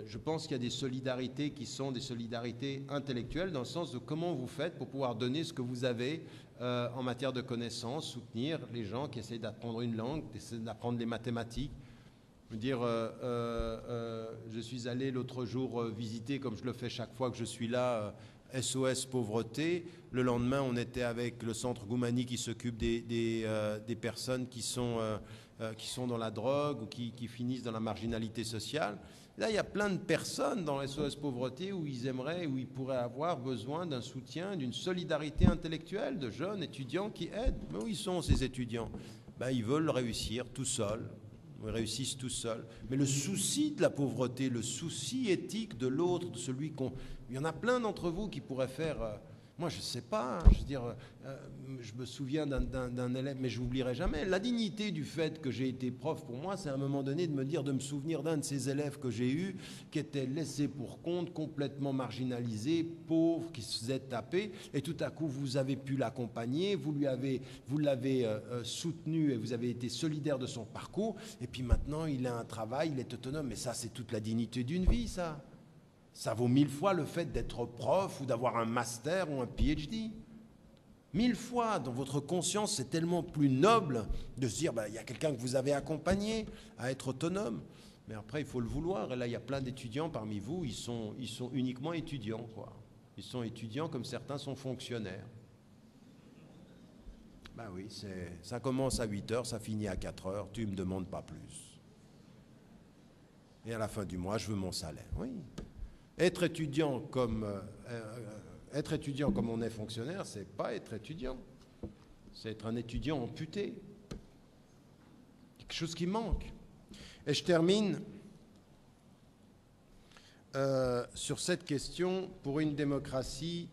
Je pense qu'il y a des solidarités qui sont des solidarités intellectuelles dans le sens de comment vous faites pour pouvoir donner ce que vous avez en matière de connaissances, soutenir les gens qui essaient d'apprendre une langue, d'apprendre les mathématiques. Je veux dire, je suis allé l'autre jour visiter, comme je le fais chaque fois que je suis là, SOS Pauvreté. Le lendemain, on était avec le centre Goumani qui s'occupe des personnes qui sont dans la drogue ou qui finissent dans la marginalité sociale. Là, il y a plein de personnes dans SOS Pauvreté où ils pourraient avoir besoin d'un soutien, d'une solidarité intellectuelle, de jeunes étudiants qui aident. Mais où ils sont, ces étudiants? Ils veulent réussir tout seuls. Ils réussissent tout seuls. Mais le souci de la pauvreté, le souci éthique de l'autre, de celui qu'on... Il y en a plein d'entre vous qui pourraient faire... Moi, je ne sais pas, je veux dire, je me souviens d'un élève, mais je n'oublierai jamais. La dignité du fait que j'ai été prof, pour moi, c'est à un moment donné de me souvenir d'un de ces élèves que j'ai eu, qui était laissé pour compte, complètement marginalisé, pauvre, qui se faisait taper, et tout à coup, vous avez pu l'accompagner, vous l'avez soutenu et vous avez été solidaire de son parcours, et puis maintenant, il a un travail, il est autonome. Mais ça, c'est toute la dignité d'une vie, ça. Ça vaut 1000 fois le fait d'être prof ou d'avoir un master ou un PhD. 1000 fois, dans votre conscience, c'est tellement plus noble de se dire, il y a quelqu'un que vous avez accompagné à être autonome. Mais après, il faut le vouloir. Et là, il y a plein d'étudiants parmi vous, ils sont uniquement étudiants, quoi. Ils sont étudiants comme certains sont fonctionnaires. Oui, ça commence à 8 heures, ça finit à 4 heures, tu ne me demandes pas plus. Et à la fin du mois, je veux mon salaire. Oui. Être étudiant comme on est fonctionnaire, c'est pas être étudiant. C'est être un étudiant amputé. Quelque chose qui manque. Et je termine sur cette question. Pour une démocratie,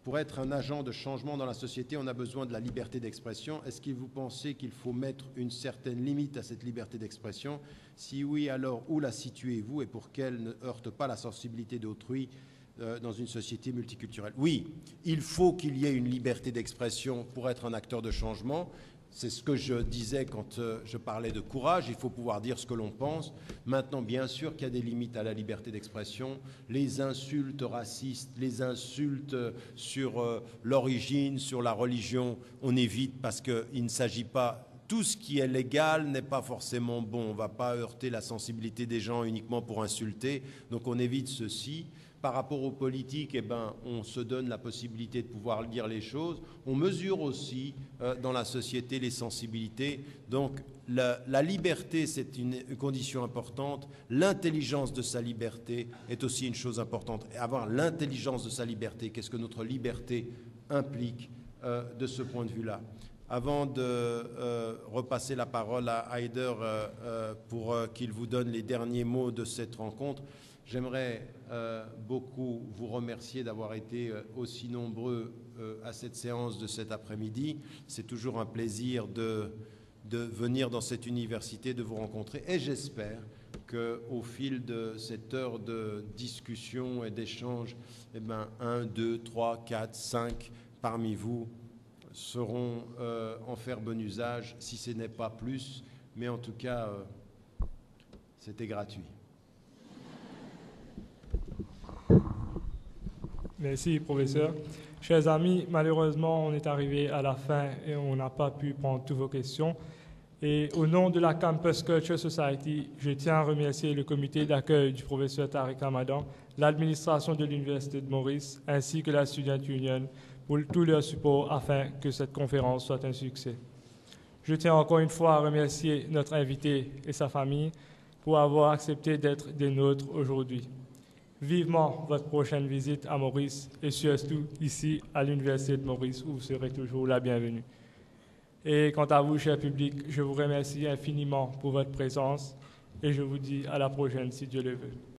pour être un agent de changement dans la société, on a besoin de la liberté d'expression. Est-ce que vous pensez qu'il faut mettre une certaine limite à cette liberté d'expression? Si oui, alors où la situez-vous et pour qu'elle ne heurte pas la sensibilité d'autrui dans une société multiculturelle? Oui, il faut qu'il y ait une liberté d'expression pour être un acteur de changement. C'est ce que je disais quand je parlais de courage. Il faut pouvoir dire ce que l'on pense. Maintenant, bien sûr qu'il y a des limites à la liberté d'expression. Les insultes racistes, les insultes sur l'origine, sur la religion, on évite parce qu'il ne s'agit pas tout ce qui est légal n'est pas forcément bon. On ne va pas heurter la sensibilité des gens uniquement pour insulter, donc on évite ceci. Par rapport aux politiques, eh ben, on se donne la possibilité de pouvoir dire les choses. On mesure aussi dans la société les sensibilités. Donc la liberté, c'est une condition importante. L'intelligence de sa liberté est aussi une chose importante. Et avoir l'intelligence de sa liberté, qu'est-ce que notre liberté implique de ce point de vue-là? Avant de repasser la parole à Haider pour qu'il vous donne les derniers mots de cette rencontre, j'aimerais beaucoup vous remercier d'avoir été aussi nombreux à cette séance de cet après-midi. C'est toujours un plaisir de venir dans cette université, de vous rencontrer. Et j'espère qu'au fil de cette heure de discussion et d'échange, eh ben, 1, 2, 3, 4, 5 parmi vous sauront en faire bon usage, si ce n'est pas plus. Mais en tout cas, c'était gratuit. Merci, professeur. Chers amis, malheureusement, on est arrivé à la fin et on n'a pas pu prendre toutes vos questions. Et au nom de la Campus Culture Society, je tiens à remercier le comité d'accueil du professeur Tariq Ramadan, l'administration de l'Université de Maurice, ainsi que la Student Union pour tout leur support afin que cette conférence soit un succès. Je tiens encore une fois à remercier notre invité et sa famille pour avoir accepté d'être des nôtres aujourd'hui. Vivement votre prochaine visite à Maurice et surtout ici à l'Université de Maurice où vous serez toujours la bienvenue. Et quant à vous, cher public, je vous remercie infiniment pour votre présence et je vous dis à la prochaine si Dieu le veut.